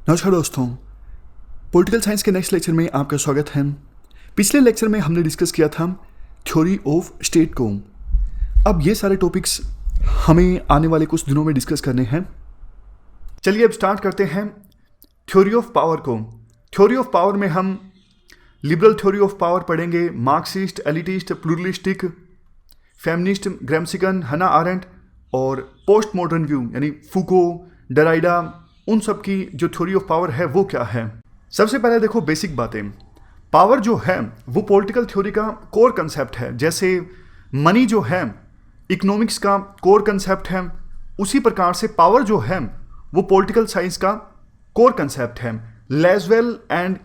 नमस्कार दोस्तों, political science के नेक्स्ट लेक्चर में आपका स्वागत है। पिछले लेक्चर में हमने डिस्कस किया था थ्योरी ऑफ स्टेट को। अब ये सारे टॉपिक्स हमें आने वाले कुछ दिनों में डिस्कस करने हैं। चलिए अब स्टार्ट करते हैं थ्योरी ऑफ पावर को। थ्योरी ऑफ पावर में हम लिबरल थ्योरी ऑफ पावर पढ़ेंगे, Marxist, elitist, pluralistic, feminist, Gramscian, Hannah Arendt और पोस्ट मॉडर्न व्यू यानी फूको, डराइडा, उन सब की जो थ्योरी ऑफ पावर है वो क्या है। सबसे पहले देखो बेसिक बातें। पावर जो है वो पॉलिटिकल थ्योरी का कोर कंसेप्ट है। जैसे मनी जो है इकोनॉमिक्स का कोर कंसेप्ट है, उसी प्रकार से पावर जो है वो पॉलिटिकल साइंस का कोर कंसेप्ट है। लेसवेल एंड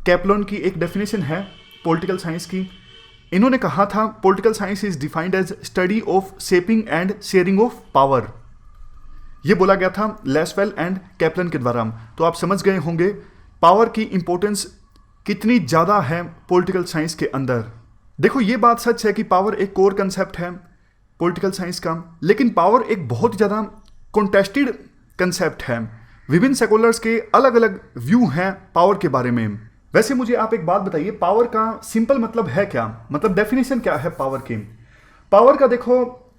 कैप्लन की एक डेफिनेशन है पॉलिटिकल साइंस की। इन्होंने कहा था political science is defined as study of shaping and sharing of power. ये बोला गया था लेसवेल एंड कैप्लन के द्वारा। तो आप समझ गए होंगे पावर की इंपॉर्टेंस कितनी ज़्यादा है पॉलिटिकल साइंस के अंदर। देखो ये बात सच है कि पावर एक कोर कंसेप्ट है पॉलिटिकल साइंस का, लेकिन पावर एक बहुत ज़्यादा कॉन्टेस्टेड कंसेप्ट है। विभिन्न सेकुलर्स के अलग अलग व्यू हैं पावर के बारे में। वैसे मुझे आप एक बात बताइए, पावर का सिंपल मतलब है क्या, मतलब डेफिनेशन क्या है पावर की। पावर का देखो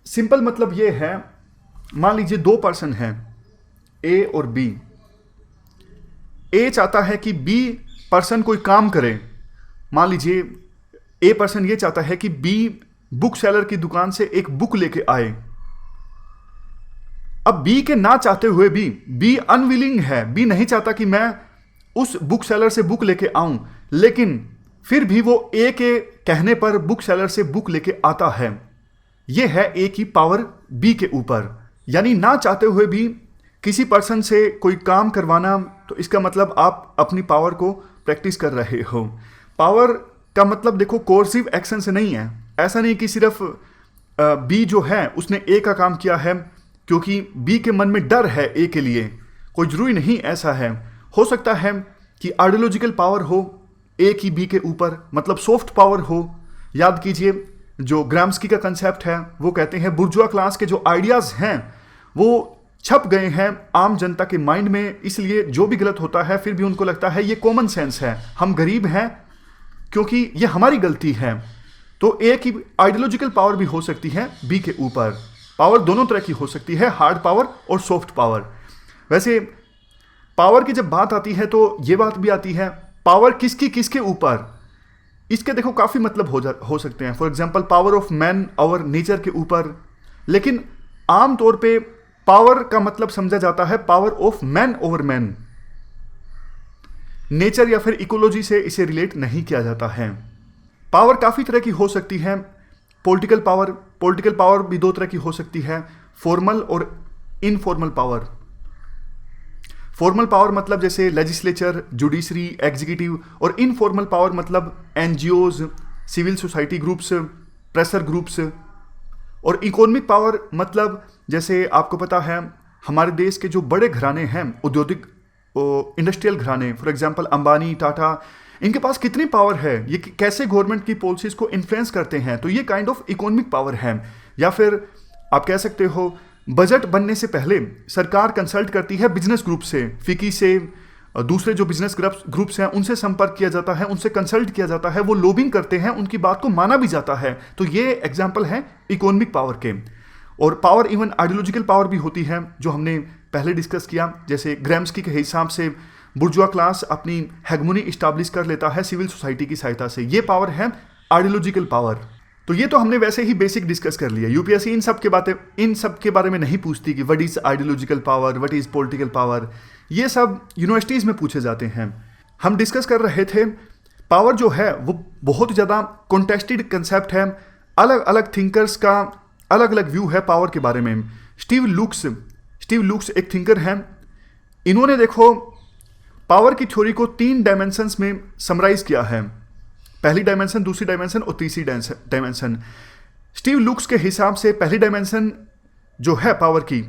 सिंपल मतलब ये है, मान लीजिए दो पर्सन हैं ए और बी। ए चाहता है कि बी पर्सन कोई काम करे। मान लीजिए ए पर्सन ये चाहता है कि बी बुक सेलर की दुकान से एक बुक लेके आए। अब बी के ना चाहते हुए भी बी अनविलिंग है, बी नहीं चाहता कि मैं उस बुक सेलर से बुक लेके आऊं, लेकिन फिर भी वो ए के कहने पर बुक सेलर से बुक लेके आता है। यह है ए की पावर बी के ऊपर। यानी ना चाहते हुए भी किसी पर्सन से कोई काम करवाना, तो इसका मतलब आप अपनी पावर को प्रैक्टिस कर रहे हो। पावर का मतलब देखो कोर्सिव एक्शन से नहीं है। ऐसा नहीं कि सिर्फ बी जो है उसने ए का काम किया है क्योंकि बी के मन में डर है ए के लिए, कोई जरूरी नहीं ऐसा है। हो सकता है कि आइडियोलॉजिकल पावर हो ए की बी के ऊपर, मतलब सॉफ्ट पावर हो। याद कीजिए जो ग्राम्स्की का कंसेप्ट है, वो कहते हैं बुर्जुआ क्लास के जो आइडियाज हैं वो छप गए हैं आम जनता के माइंड में, इसलिए जो भी गलत होता है फिर भी उनको लगता है ये कॉमन सेंस है, हम गरीब हैं क्योंकि ये हमारी गलती है। तो ए की आइडियोलॉजिकल पावर भी हो सकती है बी के ऊपर। पावर दोनों तरह की हो सकती है, हार्ड पावर और सॉफ्ट पावर। वैसे पावर की जब बात आती है तो ये बात भी आती है पावर किसके ऊपर। इसके देखो काफी मतलब हो सकते हैं। For example power of man over nature के ऊपर, लेकिन आम तौर पे पावर का मतलब समझा जाता है power of man over man. Nature या फिर इकोलॉजी से इसे रिलेट नहीं किया जाता है। पावर काफी तरह की हो सकती है। पॉलिटिकल पावर भी दो तरह की हो सकती है, फॉर्मल और इनफॉर्मल पावर। फॉर्मल पावर मतलब जैसे लेजिस्लेचर, जुडिशरी, एग्जीक्यूटिव, और इनफॉर्मल पावर मतलब NGOs, civil society groups, pressure groups. और इकोनॉमिक पावर मतलब जैसे आपको पता है हमारे देश के जो बड़े घराने हैं, औद्योगिक इंडस्ट्रियल घराने, फॉर एग्जांपल अंबानी, टाटा, इनके पास कितनी पावर है, ये कैसे गवर्नमेंट की पॉलिसीज को इन्फ्लुएंस करते हैं, तो ये काइंड ऑफ इकोनॉमिक पावर है। या फिर आप कह सकते हो बजट बनने से पहले सरकार कंसल्ट करती है बिजनेस ग्रुप से, फिकी से, दूसरे जो बिजनेस ग्रुप्स हैं उनसे संपर्क किया जाता है, उनसे कंसल्ट किया जाता है, वो लॉबिंग करते हैं, उनकी बात को माना भी जाता है। तो ये एग्जाम्पल है इकोनॉमिक पावर के। और पावर इवन आइडियोलॉजिकल पावर भी होती है जो हमने पहले डिस्कस किया। जैसे ग्राम्स्की के हिसाब से बुर्जुआ क्लास अपनी हेगमोनी इस्टेब्लिश कर लेता है सिविल सोसाइटी की सहायता से, ये पावर है आइडियोलॉजिकल पावर। तो ये तो हमने वैसे ही बेसिक डिस्कस कर लिया। यूपीएससी इन सब के बारे में नहीं पूछती कि what is ideological power, what is political power. ये सब यूनिवर्सिटीज में पूछे जाते हैं। हम डिस्कस कर रहे थे पावर जो है वो बहुत ज़्यादा कॉन्टेस्टेड कंसेप्ट है। अलग अलग थिंकर्स का अलग अलग व्यू है पावर के बारे में। स्टीव लुक्स एक थिंकर हैं। इन्होंने देखो पावर की थ्योरी को 3 डायमेंशंस में समराइज किया है, पहली डायमेंशन, दूसरी डायमेंशन और तीसरी डायमेंशन। स्टीव लुक्स के हिसाब से पहली डायमेंशन जो है पावर की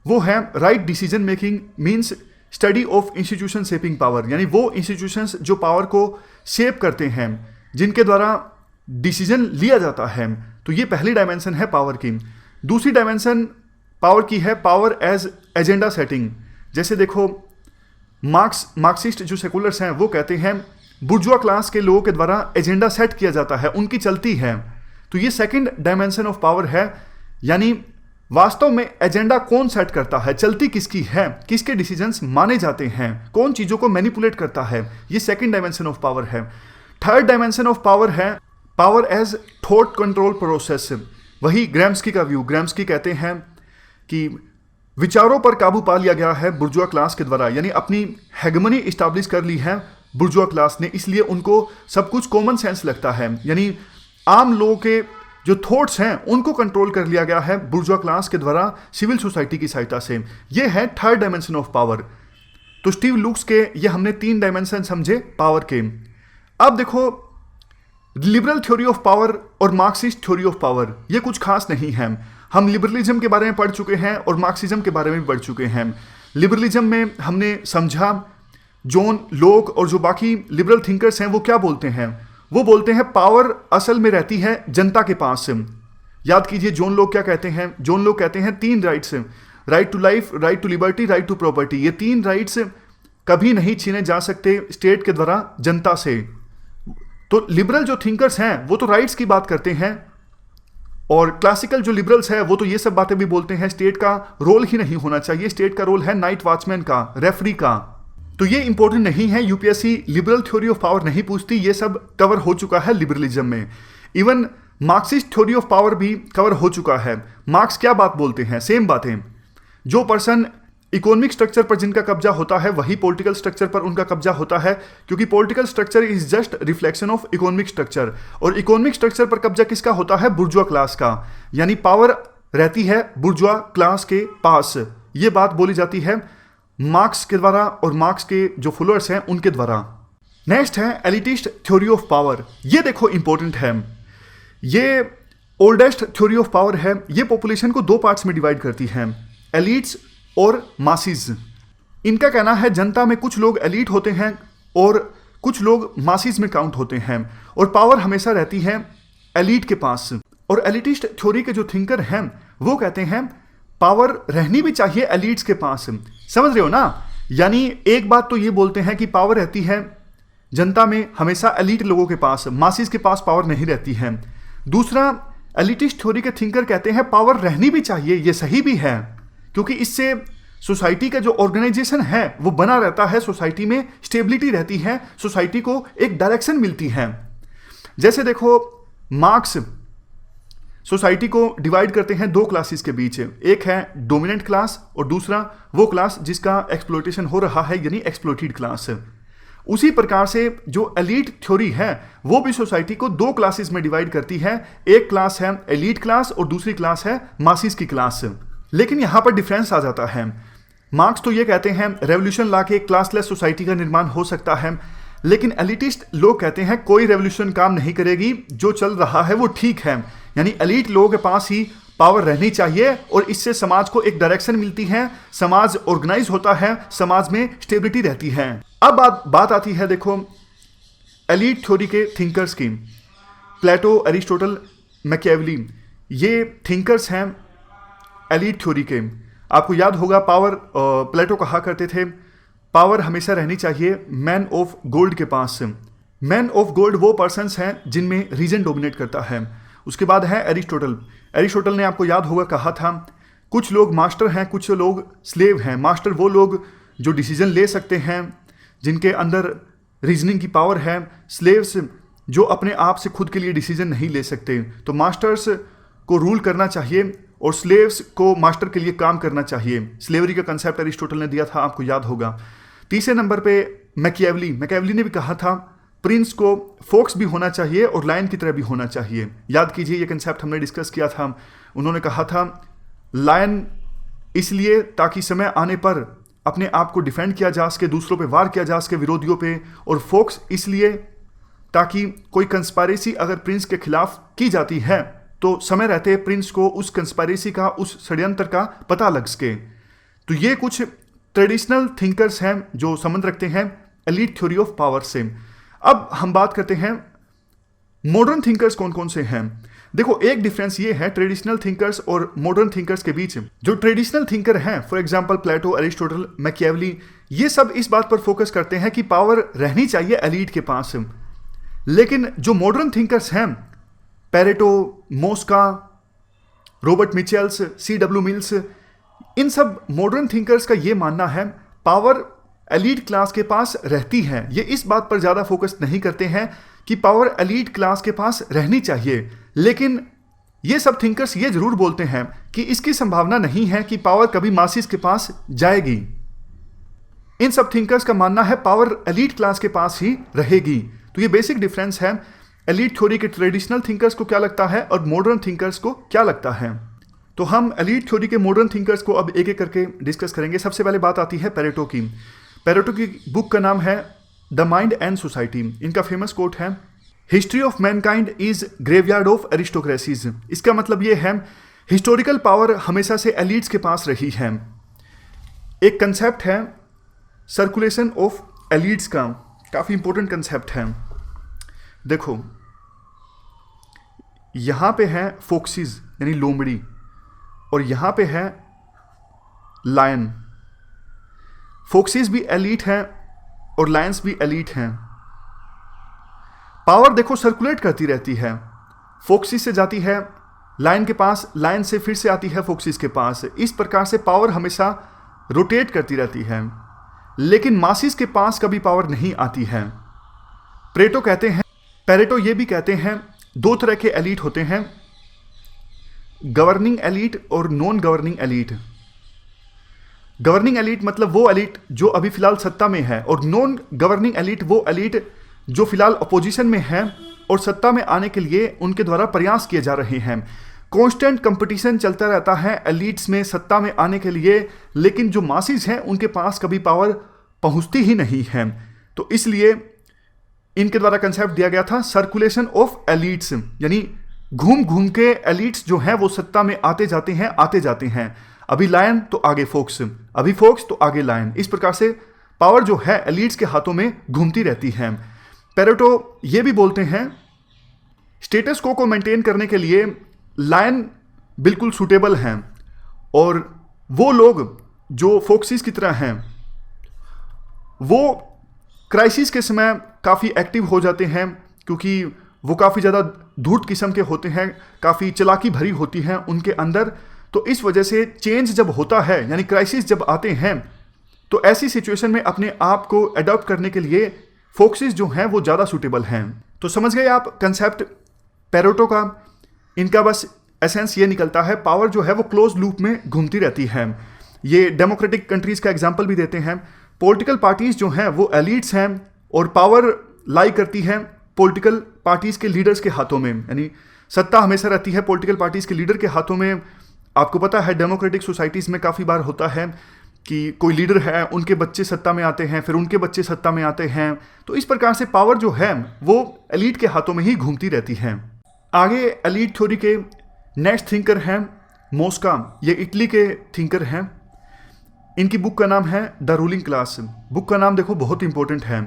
वो है right decision making, means study of institution shaping power, यानी वो इंस्टीट्यूशंस जो पावर को शेप करते हैं, जिनके द्वारा डिसीजन लिया जाता है। तो ये पहली डायमेंशन है पावर की। दूसरी डायमेंशन पावर की है पावर एज एजेंडा सेटिंग। जैसे देखो मार्क्सिस्ट जो सेकुलर्स हैं वो कहते हैं बुर्जुआ क्लास के लोगों के द्वारा एजेंडा सेट किया जाता है, उनकी चलती है। तो ये सेकंड डायमेंशन ऑफ पावर है, यानी वास्तव में एजेंडा कौन सेट करता है, चलती किसकी है, किसके डिसीजंस माने जाते हैं, कौन चीजों को मैनिपुलेट करता है, ये सेकंड डायमेंशन ऑफ पावर है। थर्ड डायमेंशन ऑफ पावर है power as thought control process. वही ग्रैम्स्की का व्यू। ग्रैम्स्की कहते हैं कि विचारों पर काबू पा लिया गया है बुर्जुआ क्लास के द्वारा, यानी अपनी हेगमनी इस्टेब्लिश कर ली है बुर्जुआ क्लास ने, इसलिए उनको सब कुछ कॉमन सेंस लगता है, यानी आम लोगों के जो थॉट्स हैं उनको कंट्रोल कर लिया गया है बुर्जुआ क्लास के द्वारा सिविल सोसाइटी की सहायता से। ये है थर्ड डायमेंशन ऑफ पावर। तो स्टीव लुक्स के ये हमने 3 डायमेंशन समझे पावर के। अब देखो लिबरल थ्योरी ऑफ पावर और मार्क्सिस्ट थ्योरी ऑफ पावर ये कुछ खास नहीं है। हम लिबरलिज्म के बारे में पढ़ चुके हैं और मार्क्सिज्म के बारे में भी पढ़ चुके हैं। लिबरलिज्म में हमने समझा जॉन लॉक और जो बाकी लिबरल थिंकर्स हैं वो क्या बोलते हैं। वो बोलते हैं पावर असल में रहती है जनता के पास। याद कीजिए जॉन लॉक क्या कहते हैं। जॉन लॉक कहते हैं 3 rights, right to life, right to liberty, right to property, ये 3 राइट्स कभी नहीं छीने जा सकते स्टेट के द्वारा जनता से। तो लिबरल जो थिंकर्स हैं वो तो राइट्स की बात करते हैं, और क्लासिकल जो लिबरल्स है वो तो ये सब बातें भी बोलते हैं स्टेट का रोल ही नहीं होना चाहिए, स्टेट का रोल है नाइट वॉचमैन का, रेफरी का। तो ये इंपॉर्टेंट नहीं है, UPSC liberal theory of power नहीं पूछती, ये सब कवर हो चुका है लिबरलिज्म में। Even Marxist theory of power भी कवर हो चुका है। मार्क्स क्या बात बोलते हैं, सेम बातें। जो पर्सन इकोनॉमिक स्ट्रक्चर पर जिनका कब्जा होता है वही पॉलिटिकल स्ट्रक्चर पर उनका कब्जा होता है, क्योंकि political structure is just reflection of economic structure. और इकोनॉमिक स्ट्रक्चर पर कब्जा किसका होता है, बुर्जुआ क्लास का, यानी पावर रहती है बुर्जुआ क्लास के पास। ये बात बोली जाती है मार्क्स के द्वारा और मार्क्स के जो फॉलोअर्स हैं उनके द्वारा। नेक्स्ट है एलिटिस्ट थ्योरी ऑफ पावर। ये देखो इंपॉर्टेंट है, ये ओल्डेस्ट थ्योरी ऑफ पावर है। ये पॉपुलेशन को 2 पार्ट्स में डिवाइड करती है, एलिट्स और मासिस। इनका कहना है जनता में कुछ लोग एलीट होते हैं और कुछ लोग मासिस में काउंट होते हैं, और पावर हमेशा रहती है एलीट के पास। और एलिटिस्ट थ्योरी के जो थिंकर हैं वो कहते हैं पावर रहनी भी चाहिए एलीट्स के पास। समझ रहे हो ना, यानी एक बात तो ये बोलते हैं कि पावर रहती है जनता में हमेशा एलीट लोगों के पास, मासिस के पास पावर नहीं रहती है। दूसरा, एलिटिस्ट थ्योरी के थिंकर कहते हैं पावर रहनी भी चाहिए, ये सही भी है, क्योंकि इससे सोसाइटी का जो ऑर्गेनाइजेशन है वो बना रहता है, सोसाइटी में स्टेबिलिटी रहती है, सोसाइटी को एक डायरेक्शन मिलती है। जैसे देखो मार्क्स सोसाइटी को डिवाइड करते हैं 2 क्लासेस के बीच, एक है डोमिनेंट क्लास और दूसरा वो क्लास जिसका एक्सप्लॉयटेशन हो रहा है, यानी एक्सप्लॉइटेड क्लास। उसी प्रकार से जो एलीट थ्योरी है वो भी सोसाइटी को 2 क्लासेस में डिवाइड करती है, एक क्लास है एलीट क्लास और दूसरी क्लास है मासिस की क्लास। लेकिन यहां पर डिफरेंस आ जाता है। मार्क्स तो ये कहते हैं रेवोल्यूशन लाके क्लासलेस सोसाइटी का निर्माण हो सकता है, लेकिन एलिटिस्ट लोग कहते हैं कोई रेवोल्यूशन काम नहीं करेगी, जो चल रहा है वो ठीक है, यानी एलीट लोगों के पास ही पावर रहनी चाहिए और इससे समाज को एक डायरेक्शन मिलती है, समाज ऑर्गेनाइज होता है, समाज में स्टेबिलिटी रहती है। अब बात आती है देखो एलीट थ्योरी के थिंकर्स की। प्लेटो, एरिस्टोटल, मैकियावेली, ये थिंकर्स हैं एलीट थ्योरी के। आपको याद होगा पावर, प्लेटो कहा करते थे पावर हमेशा रहनी चाहिए मैन ऑफ गोल्ड के पास। मैन ऑफ गोल्ड वो पर्सन्स हैं जिनमें रीजन डोमिनेट करता है। उसके बाद है एरिस्टोटल। एरिस्टोटल ने आपको याद होगा कहा था कुछ लोग मास्टर हैं, कुछ लोग स्लेव हैं। मास्टर वो लोग जो डिसीजन ले सकते हैं, जिनके अंदर रीजनिंग की पावर है। स्लेव्स जो अपने आप से खुद के लिए डिसीजन नहीं ले सकते। तो मास्टर्स को रूल करना चाहिए और स्लेव्स को मास्टर के लिए काम करना चाहिए। स्लेवरी का कंसेप्ट एरिस्टोटल ने दिया था, आपको याद होगा। तीसरे नंबर पे मैकियावेली। मैकियावेली ने भी कहा था प्रिंस को फोक्स भी होना चाहिए और लायन की तरह भी होना चाहिए। याद कीजिए ये कंसेप्ट हमने डिस्कस किया था। उन्होंने कहा था लायन इसलिए ताकि समय आने पर अपने आप को डिफेंड किया जा सके, दूसरों पे वार किया जा सके, विरोधियों पे, और फोक्स इसलिए ताकि कोई कंस्पायरेसी अगर प्रिंस के खिलाफ की जाती है तो समय रहते प्रिंस को उस कंस्पायरेसी का, उस षड्यंत्र का पता लग सके। तो ये कुछ ट्रेडिशनल थिंकर्स हैं जो संबंध रखते हैं एलीट थ्योरी ऑफ पावर से। अब हम बात करते हैं मॉडर्न थिंकर्स कौन कौन से हैं। देखो एक डिफरेंस ये है ट्रेडिशनल थिंकर्स और मॉडर्न थिंकर्स के बीच। जो ट्रेडिशनल थिंकर हैं, for example Plato, Aristotle, Machiavelli, ये सब इस बात पर फोकस करते हैं कि पावर रहनी चाहिए एलीट के पास। लेकिन जो मॉडर्न थिंकर्स हैं, Pareto, Mosca, Robert Michels, C.W. Mills, इन सब मॉडर्न थिंकर्स का ये मानना है पावर एलीट क्लास के पास रहती है। ये इस बात पर ज़्यादा फोकस नहीं करते हैं कि पावर एलीट क्लास के पास रहनी चाहिए। लेकिन ये सब थिंकर्स ये जरूर बोलते हैं कि इसकी संभावना नहीं है कि पावर कभी मासिस के पास जाएगी। इन सब थिंकर्स का मानना है पावर एलीट क्लास के पास ही रहेगी। तो ये बेसिक डिफरेंस है एलीट थ्योरी के ट्रेडिशनल थिंकर्स को क्या लगता है और मॉडर्न थिंकर्स को क्या लगता है। तो हम एलीट थ्योरी के मॉडर्न थिंकर्स को अब एक एक करके डिस्कस करेंगे। सबसे पहले बात आती है पेरेटो की। पेरेटो की बुक का नाम है द माइंड एंड सोसाइटी। इनका फेमस कोट है, history of mankind is graveyard of aristocracies. इसका मतलब ये है हिस्टोरिकल पावर हमेशा से एलीट्स के पास रही है। एक कंसेप्ट है सर्कुलेशन ऑफ एलीट्स का, काफी इंपॉर्टेंट कंसेप्ट है। देखो यहां पे है फोक्सिस यानी लोमड़ी, और यहां पे है लायन। फोक्सिस भी एलीट हैं और लायंस भी एलीट हैं। पावर देखो सर्कुलेट करती रहती है, फोक्सिस से जाती है लायन के पास, लायन से फिर से आती है फोक्सिस के पास। इस प्रकार से पावर हमेशा रोटेट करती रहती है। लेकिन मासिस के पास कभी पावर नहीं आती है। पेरेटो ये भी कहते हैं दो तरह के एलीट होते हैं, गवर्निंग एलीट और non governing elite. Governing elite मतलब वो एलीट जो अभी फिलहाल सत्ता में है, और नॉन गवर्निंग एलीट वो एलीट जो फिलहाल अपोजिशन में है और सत्ता में आने के लिए उनके द्वारा प्रयास किए जा रहे हैं। कांस्टेंट कंपटीशन चलता रहता है एलीट्स में सत्ता में आने के लिए, लेकिन जो मासिस हैं उनके पास कभी पावर पहुंचती ही नहीं है। तो इसलिए इनके द्वारा कंसेप्ट दिया गया था सर्कुलेशन ऑफ एलीट्स, यानी घूम घूम के एलीट्स जो हैं वो सत्ता में आते जाते हैं। अभी लायन तो आगे फोक्स, अभी फोक्स तो आगे लायन। इस प्रकार से पावर जो है एलीट्स के हाथों में घूमती रहती है। पेरेटो ये भी बोलते हैं स्टेटस को मेंटेन करने के लिए लायन बिल्कुल सूटेबल हैं, और वो लोग जो फोक्सिस की तरह हैं वो क्राइसिस के समय काफ़ी एक्टिव हो जाते हैं, क्योंकि वो काफ़ी ज़्यादा धूर्त किस्म के होते हैं, काफ़ी चालाकी भरी होती हैं उनके अंदर। तो इस वजह से चेंज जब होता है यानी क्राइसिस जब आते हैं तो ऐसी सिचुएशन में अपने आप को अडॉप्ट करने के लिए फोक्सिस जो हैं वो ज़्यादा सूटेबल हैं। तो समझ गए आप कंसेप्ट पेरेटो का। इनका बस एसेंस ये निकलता है पावर जो है वो क्लोज लूप में घूमती रहती है। ये डेमोक्रेटिक कंट्रीज का एग्जाम्पल भी देते हैं। पॉलिटिकल पार्टीज जो हैं वो एलीट्स हैं और पावर लाई करती है पॉलिटिकल पार्टीज के लीडर्स के हाथों में, यानी सत्ता हमेशा रहती है पॉलिटिकल पार्टीज के लीडर के हाथों में। आपको पता है डेमोक्रेटिक सोसाइटीज़ में काफ़ी बार होता है कि कोई लीडर है, उनके बच्चे सत्ता में आते हैं, फिर उनके बच्चे सत्ता में आते हैं। तो इस प्रकार से पावर जो है वो एलीट के हाथों में ही घूमती रहती है। आगे एलीट थ्योरी के नेक्स्ट थिंकर हैं मोस्का। ये इटली के थिंकर हैं। इनकी बुक का नाम है द रूलिंग क्लास। बुक का नाम देखो बहुत इंपॉर्टेंट है।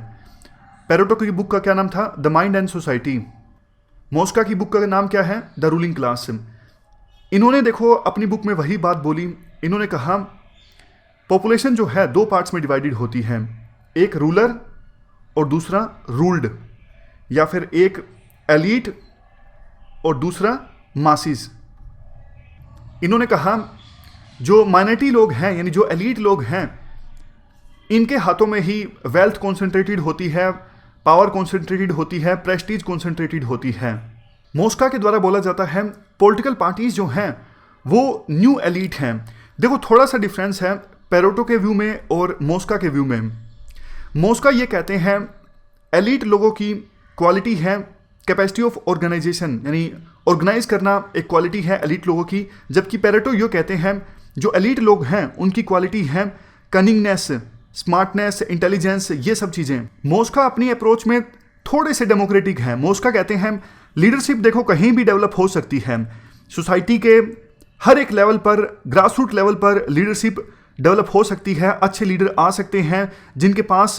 पेरेटो की बुक का क्या नाम था? The mind and society. Mosca की बुक का नाम क्या है? The ruling class. इन्होंने देखो अपनी बुक में वही बात बोली। इन्होंने कहा पॉपुलेशन जो है दो पार्ट्स में डिवाइडेड होती है, एक रूलर और दूसरा रूल्ड, या फिर एक एलीट और दूसरा मासिस। इन्होंने कहा जो माइनॉरिटी लोग हैं यानी जो एलीट लोग हैं इनके हाथों में ही वेल्थ कॉन्सेंट्रेटेड होती है, पावर कॉन्सेंट्रेटेड होती है, प्रेस्टीज कॉन्सेंट्रेटेड होती है। मोस्का के द्वारा बोला जाता है पॉलिटिकल पार्टीज जो हैं वो न्यू एलीट हैं। देखो थोड़ा सा डिफरेंस है पेरेटो के व्यू में और मोस्का के व्यू में। मोस्का ये कहते हैं एलीट लोगों की क्वालिटी है कैपेसिटी ऑफ ऑर्गेनाइजेशन, यानी ऑर्गेनाइज करना एक क्वालिटी है एलीट लोगों की, जबकि पेरेटो ये कहते हैं जो एलीट लोग हैं उनकी क्वालिटी है कनिंगनेस, स्मार्टनेस, इंटेलिजेंस, ये सब चीज़ें। मोस्का अपनी अप्रोच में थोड़े से डेमोक्रेटिक हैं। मोस्का कहते हैं लीडरशिप देखो कहीं भी डेवलप हो सकती है, सोसाइटी के हर एक लेवल पर, ग्रास रूट लेवल पर लीडरशिप डेवलप हो सकती है। अच्छे लीडर आ सकते हैं जिनके पास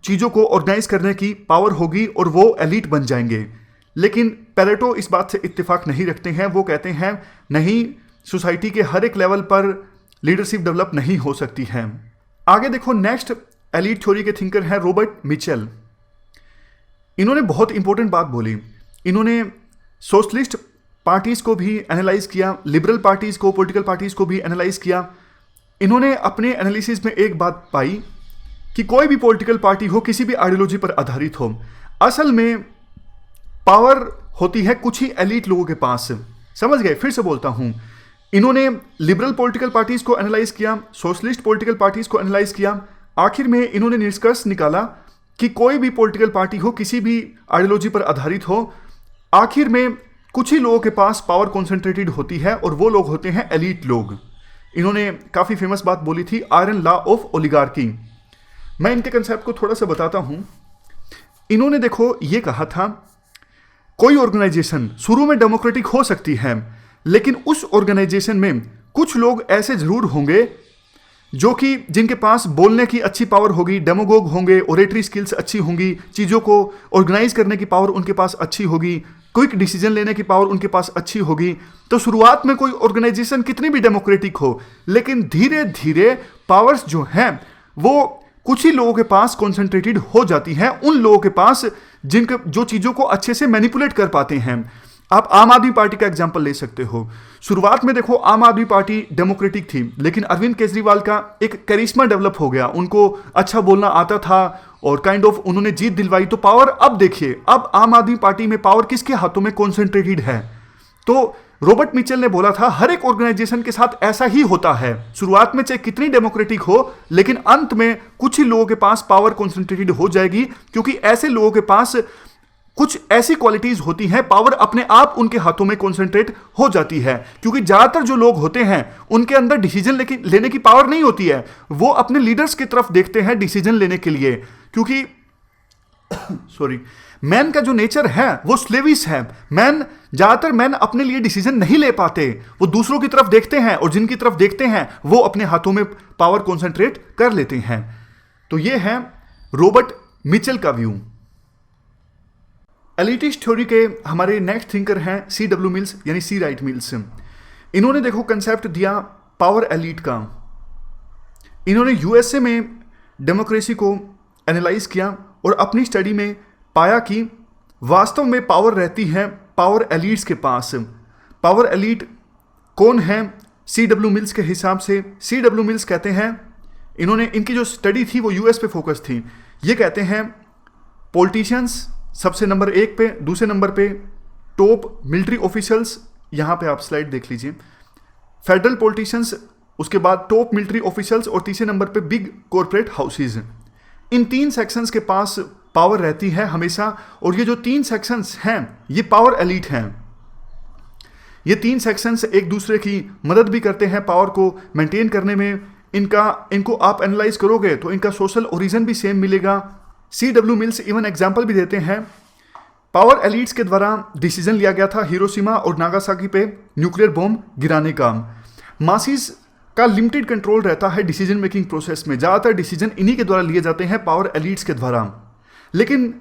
चीज़ों को ऑर्गेनाइज करने की पावर होगी और वो एलीट बन जाएंगे। लेकिन पेरेटो इस बात से इत्तेफाक नहीं रखते हैं। वो कहते हैं नहीं, सोसाइटी के हर एक लेवल पर लीडरशिप डेवलप नहीं हो सकती है। आगे देखो, नेक्स्ट एलीट थ्योरी के थिंकर हैं रॉबर्ट मिचेल। इन्होंने बहुत इंपॉर्टेंट बात बोली। इन्होंने सोशलिस्ट पार्टीज को भी एनालाइज किया, लिबरल पार्टीज को, पॉलिटिकल पार्टीज को भी एनालाइज किया। इन्होंने अपने एनालिसिस में एक बात पाई कि कोई भी पॉलिटिकल पार्टी हो, किसी भी आइडियोलॉजी पर आधारित हो, असल में पावर होती है कुछ ही एलीट लोगों के पास। समझ गए? फिर से बोलता हूं, इन्होंने लिबरल पॉलिटिकल पार्टीज को एनालाइज किया, सोशलिस्ट पॉलिटिकल पार्टीज को एनालाइज किया। आखिर में इन्होंने निष्कर्ष निकाला कि कोई भी पॉलिटिकल पार्टी हो, किसी भी आइडियोलॉजी पर आधारित हो, आखिर में कुछ ही लोगों के पास पावर कॉन्सेंट्रेटेड होती है और वो लोग होते हैं एलीट लोग। इन्होंने काफ़ी फेमस बात बोली थी, आयरन लॉ ऑफ ओलिगार्की। मैं इनके कंसेप्ट को थोड़ा सा बताता हूं। इन्होंने देखो ये कहा था, कोई ऑर्गेनाइजेशन शुरू में डेमोक्रेटिक हो सकती है, लेकिन उस ऑर्गेनाइजेशन में कुछ लोग ऐसे जरूर होंगे जो कि जिनके पास बोलने की अच्छी पावर होगी, डेमोगोग होंगे, ओरेटरी स्किल्स अच्छी होंगी, चीज़ों को ऑर्गेनाइज करने की पावर उनके पास अच्छी होगी, क्विक डिसीजन लेने की पावर उनके पास अच्छी होगी। तो शुरुआत में कोई ऑर्गेनाइजेशन कितनी भी डेमोक्रेटिक हो, लेकिन धीरे धीरे पावर्स जो हैं वो कुछ ही लोगों के पास कॉन्सेंट्रेटेड हो जाती हैं, उन लोगों के पास जिनके जो चीज़ों को अच्छे से मैनिपुलेट कर पाते हैं। आप आम आदमी पार्टी का एग्जांपल ले सकते हो। शुरुआत में देखो आम आदमी पार्टी डेमोक्रेटिक थी, लेकिन अरविंद केजरीवाल का एक करिश्मा डेवलप हो गया, उनको अच्छा बोलना आता था और काइंड ऑफ उन्होंने जीत दिलवाई। तो पावर अब देखिए, अब आम आदमी पार्टी में पावर किसके हाथों में कॉन्सेंट्रेटेड है। तो रॉबर्ट मिचेल ने बोला था हर एक ऑर्गेनाइजेशन के साथ ऐसा ही होता है, शुरुआत में चाहे कितनी डेमोक्रेटिक हो, लेकिन अंत में कुछ ही लोगों के पास पावर कॉन्सेंट्रेटेड हो जाएगी, क्योंकि ऐसे लोगों के पास कुछ ऐसी क्वालिटीज होती हैं, पावर अपने आप उनके हाथों में कॉन्सेंट्रेट हो जाती है। क्योंकि ज्यादातर जो लोग होते हैं उनके अंदर डिसीजन लेने की पावर नहीं होती है, वो अपने लीडर्स की तरफ देखते हैं डिसीजन लेने के लिए। क्योंकि सॉरी, मैन का जो नेचर है वो स्लेविश है। ज्यादातर मैन अपने लिए डिसीजन नहीं ले पाते, वो दूसरों की तरफ देखते हैं और जिनकी तरफ देखते हैं वो अपने हाथों में पावर कॉन्सेंट्रेट कर लेते हैं। तो ये है रॉबर्ट मिचेल का व्यू। एलिटिस्ट थ्योरी के हमारे नेक्स्ट थिंकर हैं C.W. मिल्स, यानी C. Right mills. इन्होंने देखो कंसेप्ट दिया पावर एलीट का। इन्होंने यूएसए में डेमोक्रेसी को एनालाइज किया और अपनी स्टडी में पाया कि वास्तव में पावर रहती है पावर एलीट्स के पास। पावर एलीट कौन है C.W. मिल्स के हिसाब से? C.W. मिल्स कहते हैं, इन्होंने इनकी जो स्टडी थी वो यूएस पे फोकस थी। ये कहते हैं पॉलिटिशियंस सबसे नंबर 1 पे, दूसरे नंबर पे टॉप मिलिट्री ऑफिशियल्स, यहाँ पे आप स्लाइड देख लीजिए, फेडरल पॉलिटिशियंस, उसके बाद टॉप मिलिट्री ऑफिशियल्स और तीसरे नंबर पे बिग कॉर्पोरेट हाउसेज। इन 3 सेक्शंस के पास पावर रहती है हमेशा, और ये जो 3 सेक्शंस हैं ये पावर एलीट हैं। ये 3 सेक्शंस एक दूसरे की मदद भी करते हैं पावर को मेंटेन करने में। इनको आप एनालाइज करोगे तो इनका सोशल ओरिजिन भी सेम मिलेगा। C.W. मिल्स इवन एग्जाम्पल भी देते हैं, पावर एलीट्स के द्वारा डिसीजन लिया गया था हिरोशिमा और नागासाकी पे न्यूक्लियर बॉम्ब गिराने का। मासिस का लिमिटेड कंट्रोल रहता है डिसीजन मेकिंग प्रोसेस में, ज़्यादातर डिसीजन इन्हीं के द्वारा लिए जाते हैं पावर एलीट्स के द्वारा। लेकिन